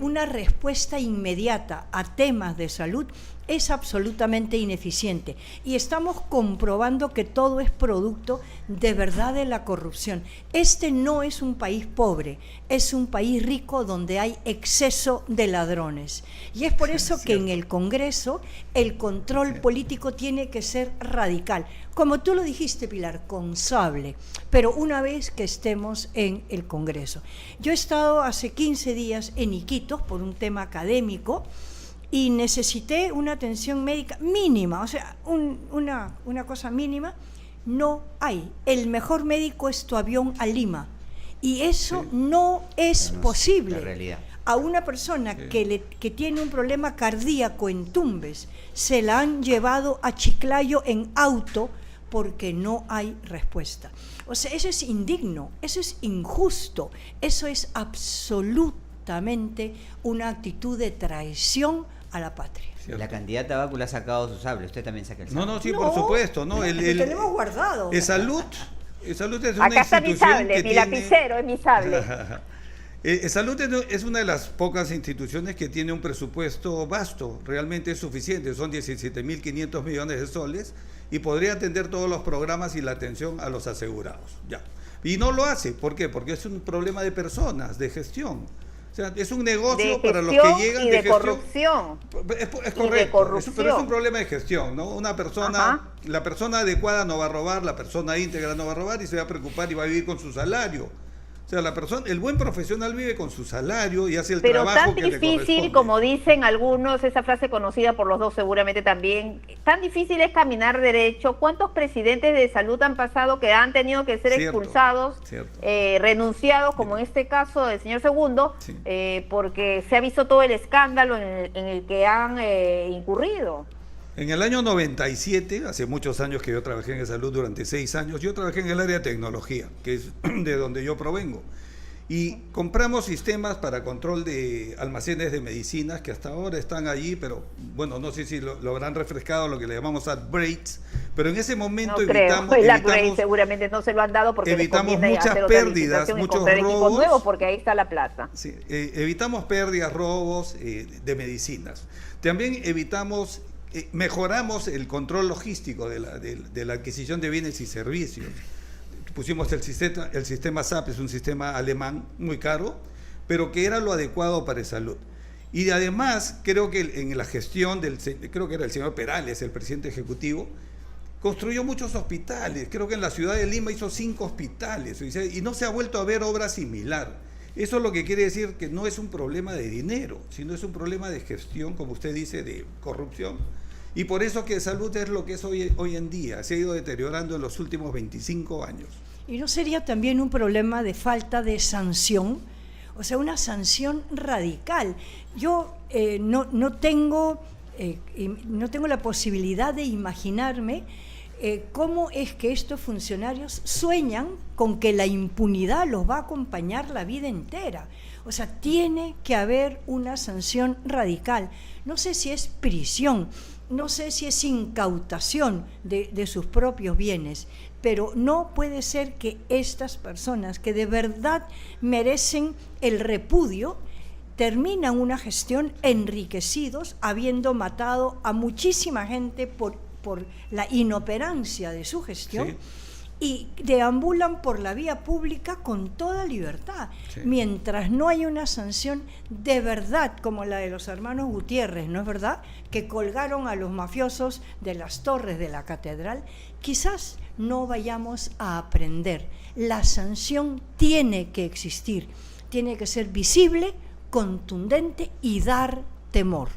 una respuesta inmediata a temas de salud es absolutamente ineficiente. Y estamos comprobando que todo es producto de verdad de la corrupción. Este no es un país pobre, es un país rico donde hay exceso de ladrones. Y es por eso que en el Congreso el control político tiene que ser radical. Como tú lo dijiste, Pilar, con sable, pero una vez que estemos en el Congreso. Yo he estado hace 15 días en Iquitos por un tema académico y necesité una atención médica mínima, o sea, una cosa mínima, no hay. El mejor médico es tu avión a Lima, y eso no es posible. La realidad. A una persona que tiene un problema cardíaco en Tumbes, se la han llevado a Chiclayo en auto porque no hay respuesta. O sea, eso es indigno, eso es injusto, eso es absolutamente una actitud de traición a la patria. La candidata Bácula ha sacado su sable, usted también saca el sable. No, por supuesto, ¿no? Lo tenemos guardado. Salud es una acá está institución mi sable, mi lapicero es mi sable. Salud es una de las pocas instituciones que tiene un presupuesto vasto, realmente es suficiente, son 17.500 millones de soles y podría atender todos los programas y la atención a los asegurados. Ya. Y no lo hace, ¿por qué? Porque es un problema de personas, de gestión. O sea, es un negocio para los que llegan y de corrupción. Es correcto, pero es un problema de gestión, ¿no? Una persona, la persona adecuada no va a robar, la persona íntegra no va a robar y se va a preocupar y va a vivir con su salario. O sea, el buen profesional vive con su salario y hace el trabajo que le corresponde. Pero tan difícil, como dicen algunos, esa frase conocida por los dos seguramente también, tan difícil es caminar derecho. ¿Cuántos presidentes de salud han pasado que han tenido que ser expulsados, renunciados, como en este caso del señor Segundo, porque se ha visto todo el escándalo en el que han incurrido? En el año 97, hace muchos años que yo trabajé en salud durante 6 años, yo trabajé en el área de tecnología, que es de donde yo provengo, y compramos sistemas para control de almacenes de medicinas que hasta ahora están allí, pero bueno, no sé si lo habrán refrescado, lo que le llamamos upgrades, pero en ese momento evitamos seguramente no se lo han dado porque evitamos muchas pérdidas, muchos robos nuevos porque ahí está la plata. Sí, evitamos pérdidas, robos de medicinas. También mejoramos el control logístico de la adquisición de bienes y servicios. Pusimos el sistema SAP, es un sistema alemán muy caro, pero que era lo adecuado para salud. Y además, creo que en la gestión creo que era el señor Perales, el presidente ejecutivo, construyó muchos hospitales. Creo que en la ciudad de Lima hizo 5 hospitales y no se ha vuelto a ver obra similar. Eso es lo que quiere decir que no es un problema de dinero, sino es un problema de gestión, como usted dice, de corrupción. Y por eso que salud es lo que es hoy en día, se ha ido deteriorando en los últimos 25 años. ¿Y no sería también un problema de falta de sanción? O sea, una sanción radical. Yo no tengo la posibilidad de imaginarme cómo es que estos funcionarios sueñan con que la impunidad los va a acompañar la vida entera. O sea, tiene que haber una sanción radical. No sé si es prisión, no sé si es incautación de sus propios bienes, pero no puede ser que estas personas que de verdad merecen el repudio terminan una gestión enriquecidos habiendo matado a muchísima gente por la inoperancia de su gestión. Sí. Y deambulan por la vía pública con toda libertad, mientras no hay una sanción de verdad, como la de los hermanos Gutiérrez, ¿no es verdad?, que colgaron a los mafiosos de las torres de la catedral. Quizás no vayamos a aprender. La sanción tiene que existir, tiene que ser visible, contundente y dar temor.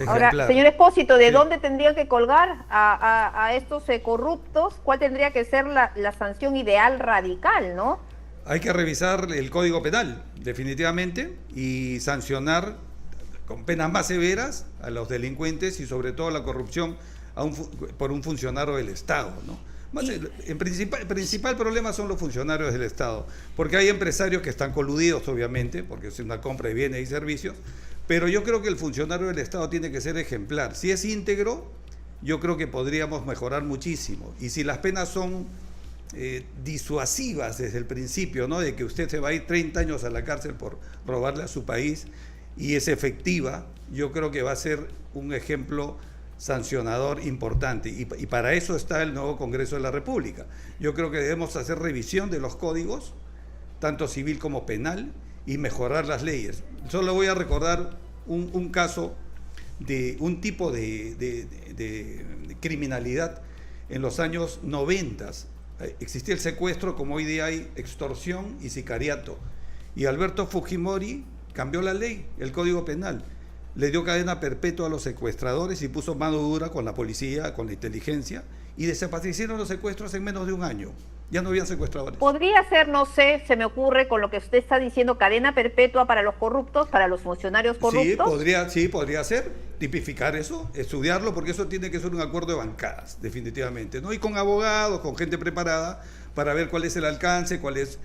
Ahora, señor Espósito, ¿de dónde tendrían que colgar a estos corruptos? ¿Cuál tendría que ser la sanción ideal radical, no? Hay que revisar el Código Penal, definitivamente, y sancionar con penas más severas a los delincuentes y sobre todo la corrupción por un funcionario del Estado, ¿no? El principal problema son los funcionarios del Estado, porque hay empresarios que están coludidos, obviamente, porque es una compra de bienes y servicios, pero yo creo que el funcionario del Estado tiene que ser ejemplar. Si es íntegro, yo creo que podríamos mejorar muchísimo. Y si las penas son disuasivas desde el principio, ¿no?, de que usted se va a ir 30 años a la cárcel por robarle a su país, y es efectiva, yo creo que va a ser un ejemplo sancionador importante. Y para eso está el nuevo Congreso de la República. Yo creo que debemos hacer revisión de los códigos, tanto civil como penal, y mejorar las leyes. Solo voy a recordar un caso de un tipo de criminalidad en los años 90. Existía el secuestro, como hoy día hay extorsión y sicariato. Y Alberto Fujimori cambió la ley, el Código Penal. Le dio cadena perpetua a los secuestradores y puso mano dura con la policía, con la inteligencia, y desaparecieron los secuestros en menos de un año. Ya no habían secuestradores. Podría ser, no sé, se me ocurre con lo que usted está diciendo, cadena perpetua para los corruptos, para los funcionarios corruptos. Sí, podría ser, tipificar eso, estudiarlo, porque eso tiene que ser un acuerdo de bancadas, definitivamente, ¿no? Y con abogados, con gente preparada, para ver cuál es el alcance, cuál es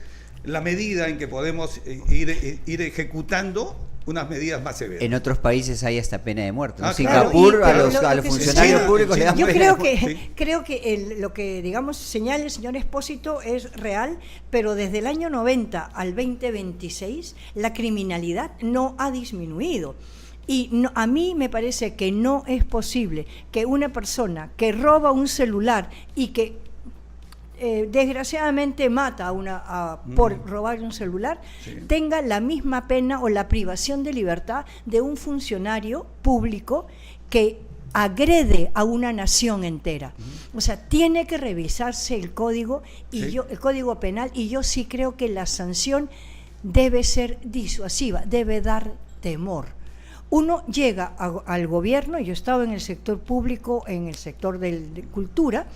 la medida en que podemos ir ejecutando unas medidas más severas. En otros países hay hasta pena de muerte. ¿No? Claro. Singapur a los funcionarios públicos le dan yo pena creo de que muerte. creo que lo que digamos señala el señor Espósito es real, pero desde el año 90 al 2026 la criminalidad no ha disminuido. Y no, a mí me parece que no es posible que una persona que roba un celular y que desgraciadamente mata por robar un celular, tenga la misma pena o la privación de libertad de un funcionario público que agrede a una nación entera. O sea, tiene que revisarse el código el código penal, y yo sí creo que la sanción debe ser disuasiva, debe dar temor. Uno llega al gobierno, yo he estado en el sector público, en el sector de cultura,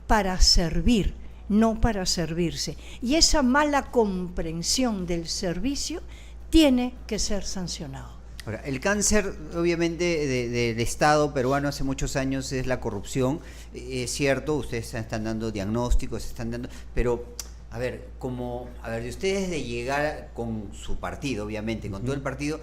para servir, no para servirse. Y esa mala comprensión del servicio tiene que ser sancionado. Ahora, el cáncer, obviamente, del Estado peruano hace muchos años es la corrupción. Es cierto, ustedes están dando diagnósticos, pero, a ver, de ustedes de llegar con su partido, obviamente, con todo el partido,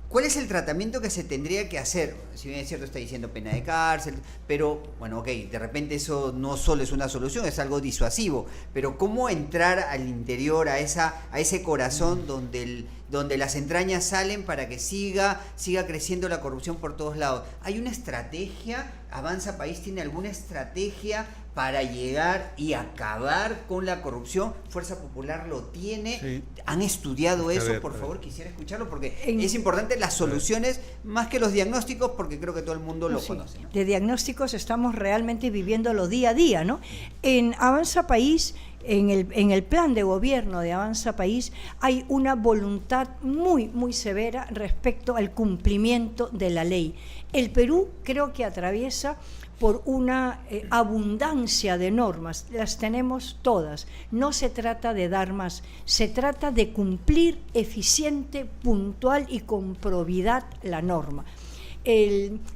¿cuál es el tratamiento que se tendría que hacer? Si bien es cierto, está diciendo pena de cárcel, pero, bueno, ok, de repente eso no solo es una solución, es algo disuasivo, pero ¿cómo entrar al interior, a ese corazón donde las entrañas salen para que siga creciendo la corrupción por todos lados? ¿Hay una estrategia? ¿Avanza País tiene alguna estrategia para llegar y acabar con la corrupción? ¿Fuerza Popular lo tiene? Sí. ¿Han estudiado eso? Por favor, quisiera escucharlo, porque es importante las soluciones más que los diagnósticos, porque creo que todo el mundo lo conoce, ¿no? De diagnósticos estamos realmente viviéndolo día a día, ¿no? En Avanza País, en el plan de gobierno de Avanza País, hay una voluntad muy, muy severa respecto al cumplimiento de la ley. El Perú creo que atraviesa por una abundancia de normas, las tenemos todas. No se trata de dar más, se trata de cumplir eficiente, puntual y con probidad la norma.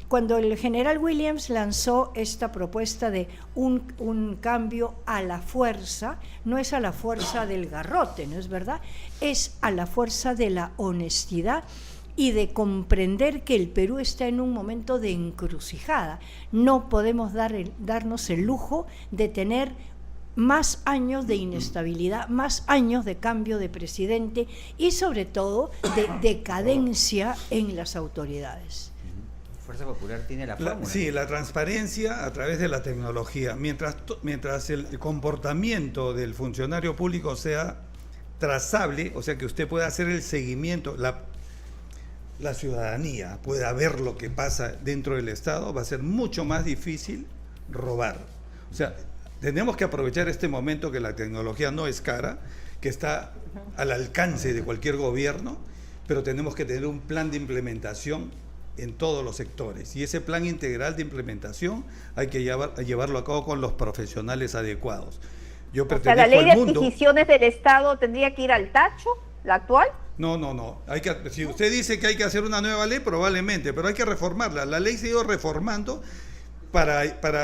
Cuando el general Williams lanzó esta propuesta de un cambio a la fuerza, no es a la fuerza del garrote, ¿no es verdad? Es a la fuerza de la honestidad y de comprender que el Perú está en un momento de encrucijada. No podemos darnos el lujo de tener más años de inestabilidad, más años de cambio de presidente y sobre todo de decadencia en las autoridades. Fuerza Popular tiene la fórmula. Sí, la transparencia a través de la tecnología. Mientras el comportamiento del funcionario público sea trazable, o sea que usted pueda hacer el seguimiento, la ciudadanía pueda ver lo que pasa dentro del Estado, va a ser mucho más difícil robar. O sea, tenemos que aprovechar este momento que la tecnología no es cara, que está al alcance de cualquier gobierno, pero tenemos que tener un plan de implementación en todos los sectores. Y ese plan integral de implementación hay que llevarlo a cabo con los profesionales adecuados. Yo pertenezco al mundo. ¿La ley de adquisiciones del Estado tendría que ir al tacho, la actual? No. Si usted dice que hay que hacer una nueva ley, probablemente, pero hay que reformarla. La ley se ha ido reformando para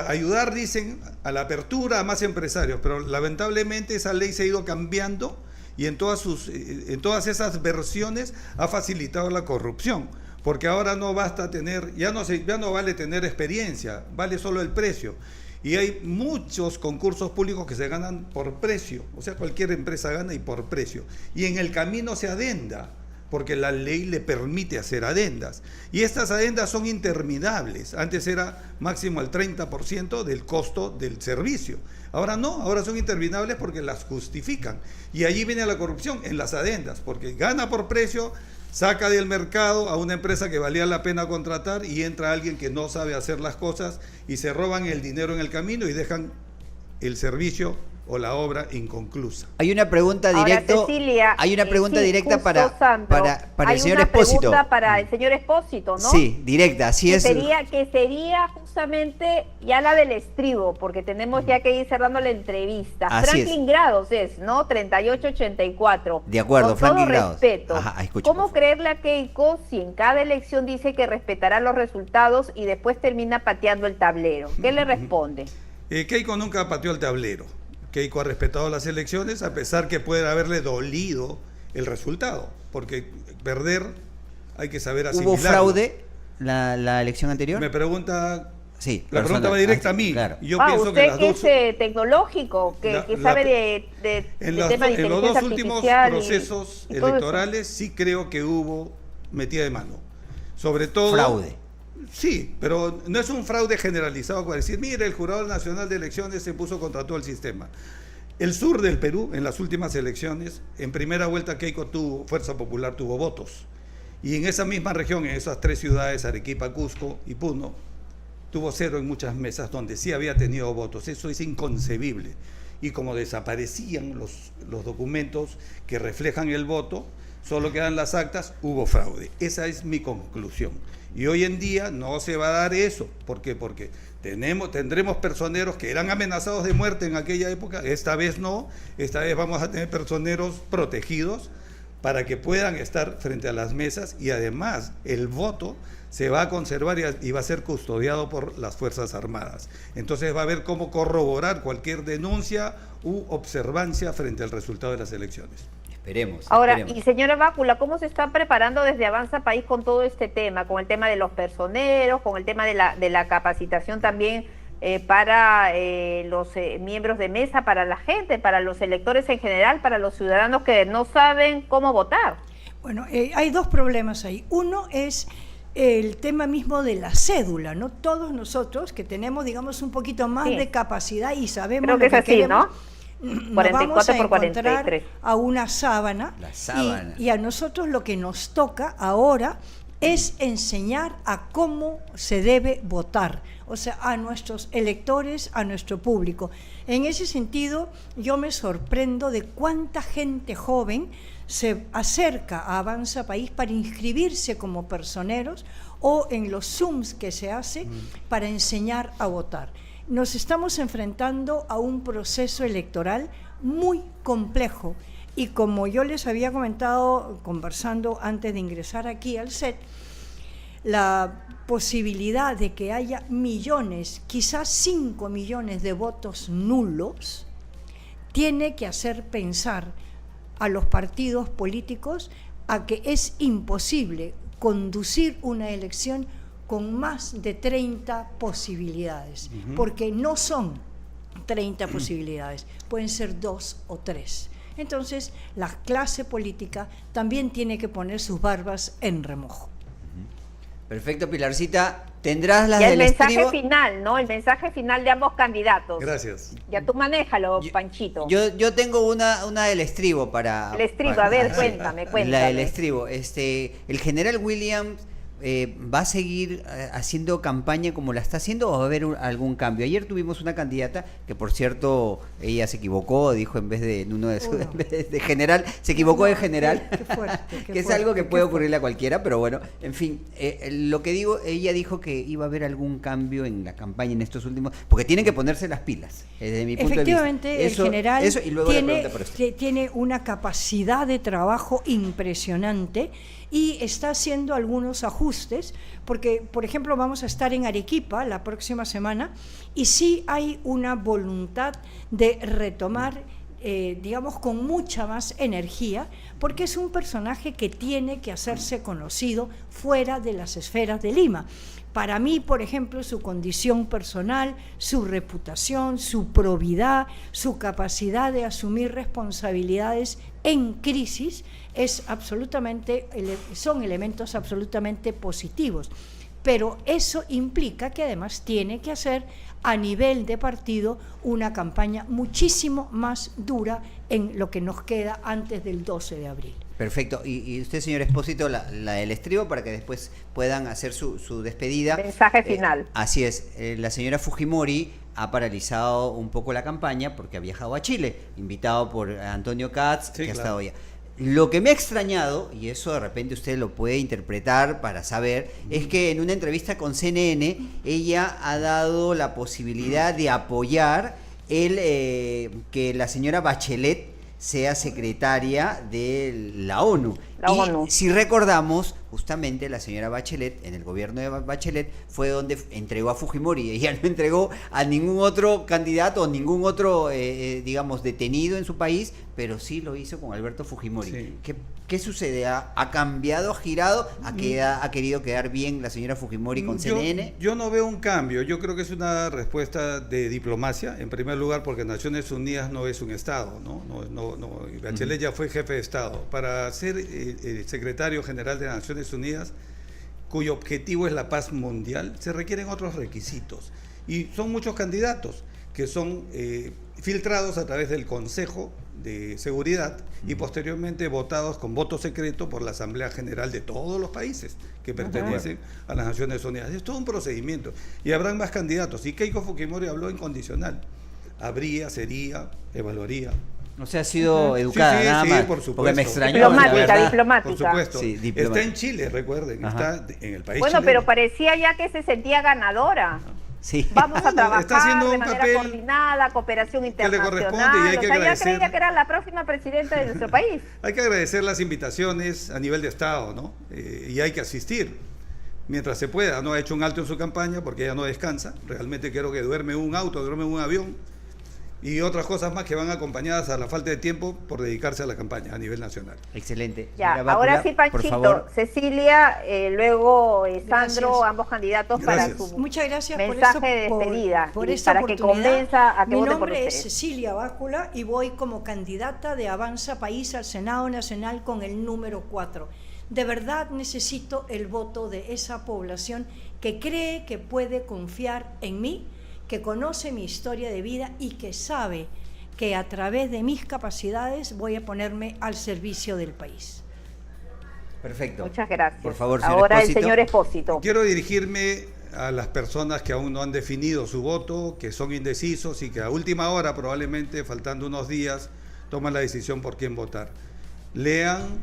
ayudar, dicen, a la apertura a más empresarios, pero lamentablemente esa ley se ha ido cambiando y en todas esas versiones ha facilitado la corrupción, porque ahora no basta tener, ya no vale tener experiencia, vale solo el precio. Y hay muchos concursos públicos que se ganan por precio, o sea, cualquier empresa gana y por precio. Y en el camino se adenda, porque la ley le permite hacer adendas. Y estas adendas son interminables. Antes era máximo el 30% del costo del servicio. Ahora no, ahora son interminables porque las justifican. Y allí viene la corrupción, en las adendas, porque gana por precio, saca del mercado a una empresa que valía la pena contratar y entra alguien que no sabe hacer las cosas y se roban el dinero en el camino y dejan el servicio o la obra inconclusa. Hay una pregunta directa. Cecilia, hay una pregunta directa para el señor Espósito. Hay una pregunta para el señor Espósito, ¿no? Sí, directa, así es. Que sería justamente ya la del estribo, porque tenemos ya que ir cerrando la entrevista. Así Franklin Grados es, ¿no? 3884. De acuerdo, con Franklin todo Grados. Respeto. Ajá, escucha, ¿Cómo creerle a Keiko si en cada elección dice que respetará los resultados y después termina pateando el tablero? ¿Qué le responde? Keiko nunca pateó el tablero. Keiko ha respetado las elecciones a pesar que puede haberle dolido el resultado, porque perder hay que saber asimilarlo. ¿Hubo fraude la elección anterior? Me pregunta... Sí, la pregunta va directa a mí. Claro. Yo pienso usted que las dos... es tecnológico, que sabe de tema de en los dos últimos artificial procesos y todo electorales sí creo que hubo metida de mano. Sobre todo... Fraude. Sí, pero no es un fraude generalizado para decir, mire, el Jurado Nacional de Elecciones se puso contra todo el sistema. El sur del Perú, en las últimas elecciones, en primera vuelta Keiko Fuerza Popular tuvo votos. Y en esa misma región, en esas 3 ciudades, Arequipa, Cusco y Puno, tuvo 0 en muchas mesas donde sí había tenido votos. Eso es inconcebible. Y como desaparecían los documentos que reflejan el voto, solo quedan las actas, hubo fraude. Esa es mi conclusión. Y hoy en día no se va a dar eso. ¿Por qué? Porque tendremos personeros que eran amenazados de muerte en aquella época. Esta vez no. Esta vez vamos a tener personeros protegidos para que puedan estar frente a las mesas, y además el voto se va a conservar y va a ser custodiado por las Fuerzas Armadas. Entonces va a haber cómo corroborar cualquier denuncia u observancia frente al resultado de las elecciones. Esperemos. Ahora, esperemos. y señora Bácula, ¿cómo se está preparando desde Avanza País con todo este tema? Con el tema de los personeros, con el tema de la capacitación también para los miembros de mesa, para la gente, para los electores en general, para los ciudadanos que no saben cómo votar. Bueno, hay 2 problemas ahí. Uno es el tema mismo de la cédula, ¿no? Todos nosotros que tenemos, digamos, un poquito más de capacidad y sabemos Creo que lo que es así, queremos, ¿no? 44 vamos a por encontrar 43. A una sábana. La sábana. Y a nosotros lo que nos toca ahora es enseñar a cómo se debe votar, o sea, a nuestros electores, a nuestro público. En ese sentido, yo me sorprendo de cuánta gente joven se acerca a Avanza País para inscribirse como personeros o en los Zooms que se hace para enseñar a votar. Nos estamos enfrentando a un proceso electoral muy complejo y, como yo les había comentado conversando antes de ingresar aquí al set, la posibilidad de que haya millones, quizás 5 millones de votos nulos, tiene que hacer pensar a los partidos políticos a que es imposible conducir una elección con más de 30 posibilidades, porque no son 30 posibilidades, pueden ser 2 o 3. Entonces, la clase política también tiene que poner sus barbas en remojo. Perfecto, Pilarcita. Tendrás las ya del el mensaje estribo. final, ¿no? El mensaje final de ambos candidatos. Gracias. Ya tú manéjalo, Panchito. Yo tengo una del estribo para... El estribo, para- a ver, cuéntame. La del estribo. El general Williams va a seguir haciendo campaña como la está haciendo, o va a haber algún cambio. Ayer tuvimos una candidata que, por cierto, ella se equivocó, dijo en vez de en vez de general, se equivocó de general, Qué fuerte, que es algo que puede ocurrirle a cualquiera, pero bueno, en fin, lo que digo, ella dijo que iba a haber algún cambio en la campaña en estos últimos, porque tienen que ponerse las pilas, desde mi punto de vista. Efectivamente, el general y luego la pregunta por esto. tiene una capacidad de trabajo impresionante y está haciendo algunos ajustes, porque, por ejemplo, vamos a estar en Arequipa la próxima semana y sí hay una voluntad de retomar, digamos, con mucha más energía, porque es un personaje que tiene que hacerse conocido fuera de las esferas de Lima. Para mí, por ejemplo, su condición personal, su reputación, su probidad, su capacidad de asumir responsabilidades en crisis son elementos absolutamente positivos. Pero eso implica que además tiene que hacer a nivel de partido una campaña muchísimo más dura en lo que nos queda antes del 12 de abril. Perfecto. Y usted, señor Espósito, la del estribo, para que después puedan hacer su despedida. Mensaje final. Así es. La señora Fujimori ha paralizado un poco la campaña porque ha viajado a Chile, invitado por Antonio Katz, Sí, que ha claro. estado allá. Lo que me ha extrañado, y eso de repente usted lo puede interpretar para saber, es que en una entrevista con CNN ella ha dado la posibilidad de apoyar que la señora Bachelet sea secretaria de la ONU. ONU. Si recordamos, justamente la señora Bachelet, en el gobierno de Bachelet, fue donde entregó a Fujimori. Ella no entregó a ningún otro candidato o ningún otro, digamos, detenido en su país, pero sí lo hizo con Alberto Fujimori. Sí. ¿Qué sucede? ¿Ha cambiado, ha girado? ¿Ha querido quedar bien la señora Fujimori con CNN? Yo no veo un cambio. Yo creo que es una respuesta de diplomacia, en primer lugar, porque Naciones Unidas no es un Estado, ¿no? Bachelet ya fue jefe de Estado. Para ser secretario general de Naciones Unidas, cuyo objetivo es la paz mundial, se requieren otros requisitos. Y son muchos candidatos que son filtrados a través del Consejo de Seguridad y posteriormente votados con voto secreto por la Asamblea General de todos los países que pertenecen a las Naciones Unidas. Es todo un procedimiento y habrán más candidatos. Y Keiko Fujimori habló incondicional. Habría, sería, evaluaría. O sea, ha sido educada, nada más. Por supuesto. Porque me extrañó. Diplomática. Por supuesto. Sí, está en Chile, recuerden. Está en el país chileno. Pero parecía ya que se sentía ganadora. Sí. Vamos a trabajar está haciendo de un manera papel coordinada, cooperación internacional. Que le corresponde y hay que agradecer. Yo creía que era la próxima presidenta de nuestro país. Hay que agradecer las invitaciones a nivel de Estado, ¿no? Y hay que asistir mientras se pueda. No ha hecho un alto en su campaña porque ella no descansa. Realmente creo que duerme en un auto, duerme en un avión y otras cosas más que van acompañadas a la falta de tiempo por dedicarse a la campaña a nivel nacional. Excelente. Ya, ahora sí, Panchito, Cecilia, luego Sandro, ambos candidatos para su Muchas gracias mensaje de despedida, por esta para que convenza a que Mi vote por nombre ustedes. es Cecilia Bácula y voy como candidata de Avanza País al Senado Nacional con el número 4. De verdad necesito el voto de esa población que cree que puede confiar en mí, que conoce mi historia de vida y que sabe que a través de mis capacidades voy a ponerme al servicio del país. Perfecto. Muchas gracias. Por favor, señor Ahora Espósito. el señor Espósito. Quiero dirigirme a las personas que aún no han definido su voto, que son indecisos y que a última hora, probablemente faltando unos días, toman la decisión por quién votar. Lean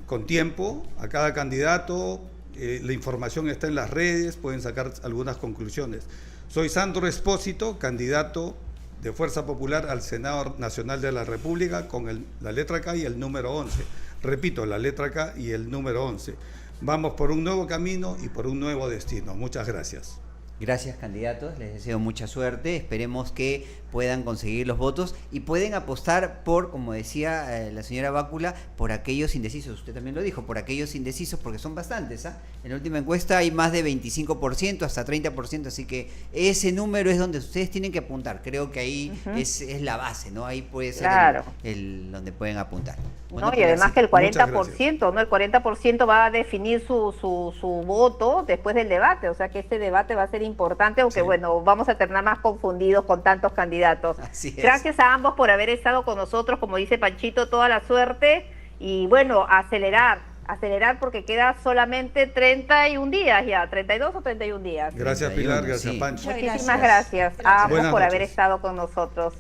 con tiempo a cada candidato, la información está en las redes, pueden sacar algunas conclusiones. Soy Sandro Espósito, candidato de Fuerza Popular al Senado Nacional de la República con la letra K y el número 11. Repito, la letra K y el número 11. Vamos por un nuevo camino y por un nuevo destino. Muchas gracias. Gracias, candidatos, les deseo mucha suerte, esperemos que puedan conseguir los votos y pueden apostar por, como decía la señora Bácula, por aquellos indecisos, usted también lo dijo, por aquellos indecisos, porque son bastantes, ¿ah? En la última encuesta hay más de 25%, hasta 30%, así que ese número es donde ustedes tienen que apuntar, creo que ahí es la base, ¿no? Ahí puede ser el donde pueden apuntar. Bueno, y además que el 40%, ¿no? El 40% va a definir su voto después del debate, o sea que este debate va a ser importante, aunque bueno, vamos a terminar más confundidos con tantos candidatos. Gracias a ambos por haber estado con nosotros, como dice Panchito, toda la suerte y bueno, acelerar porque queda solamente 31 días ya, 32 o 31 días. Gracias Pilar, gracias Pancho. Muchísimas gracias a ambos por haber estado con nosotros.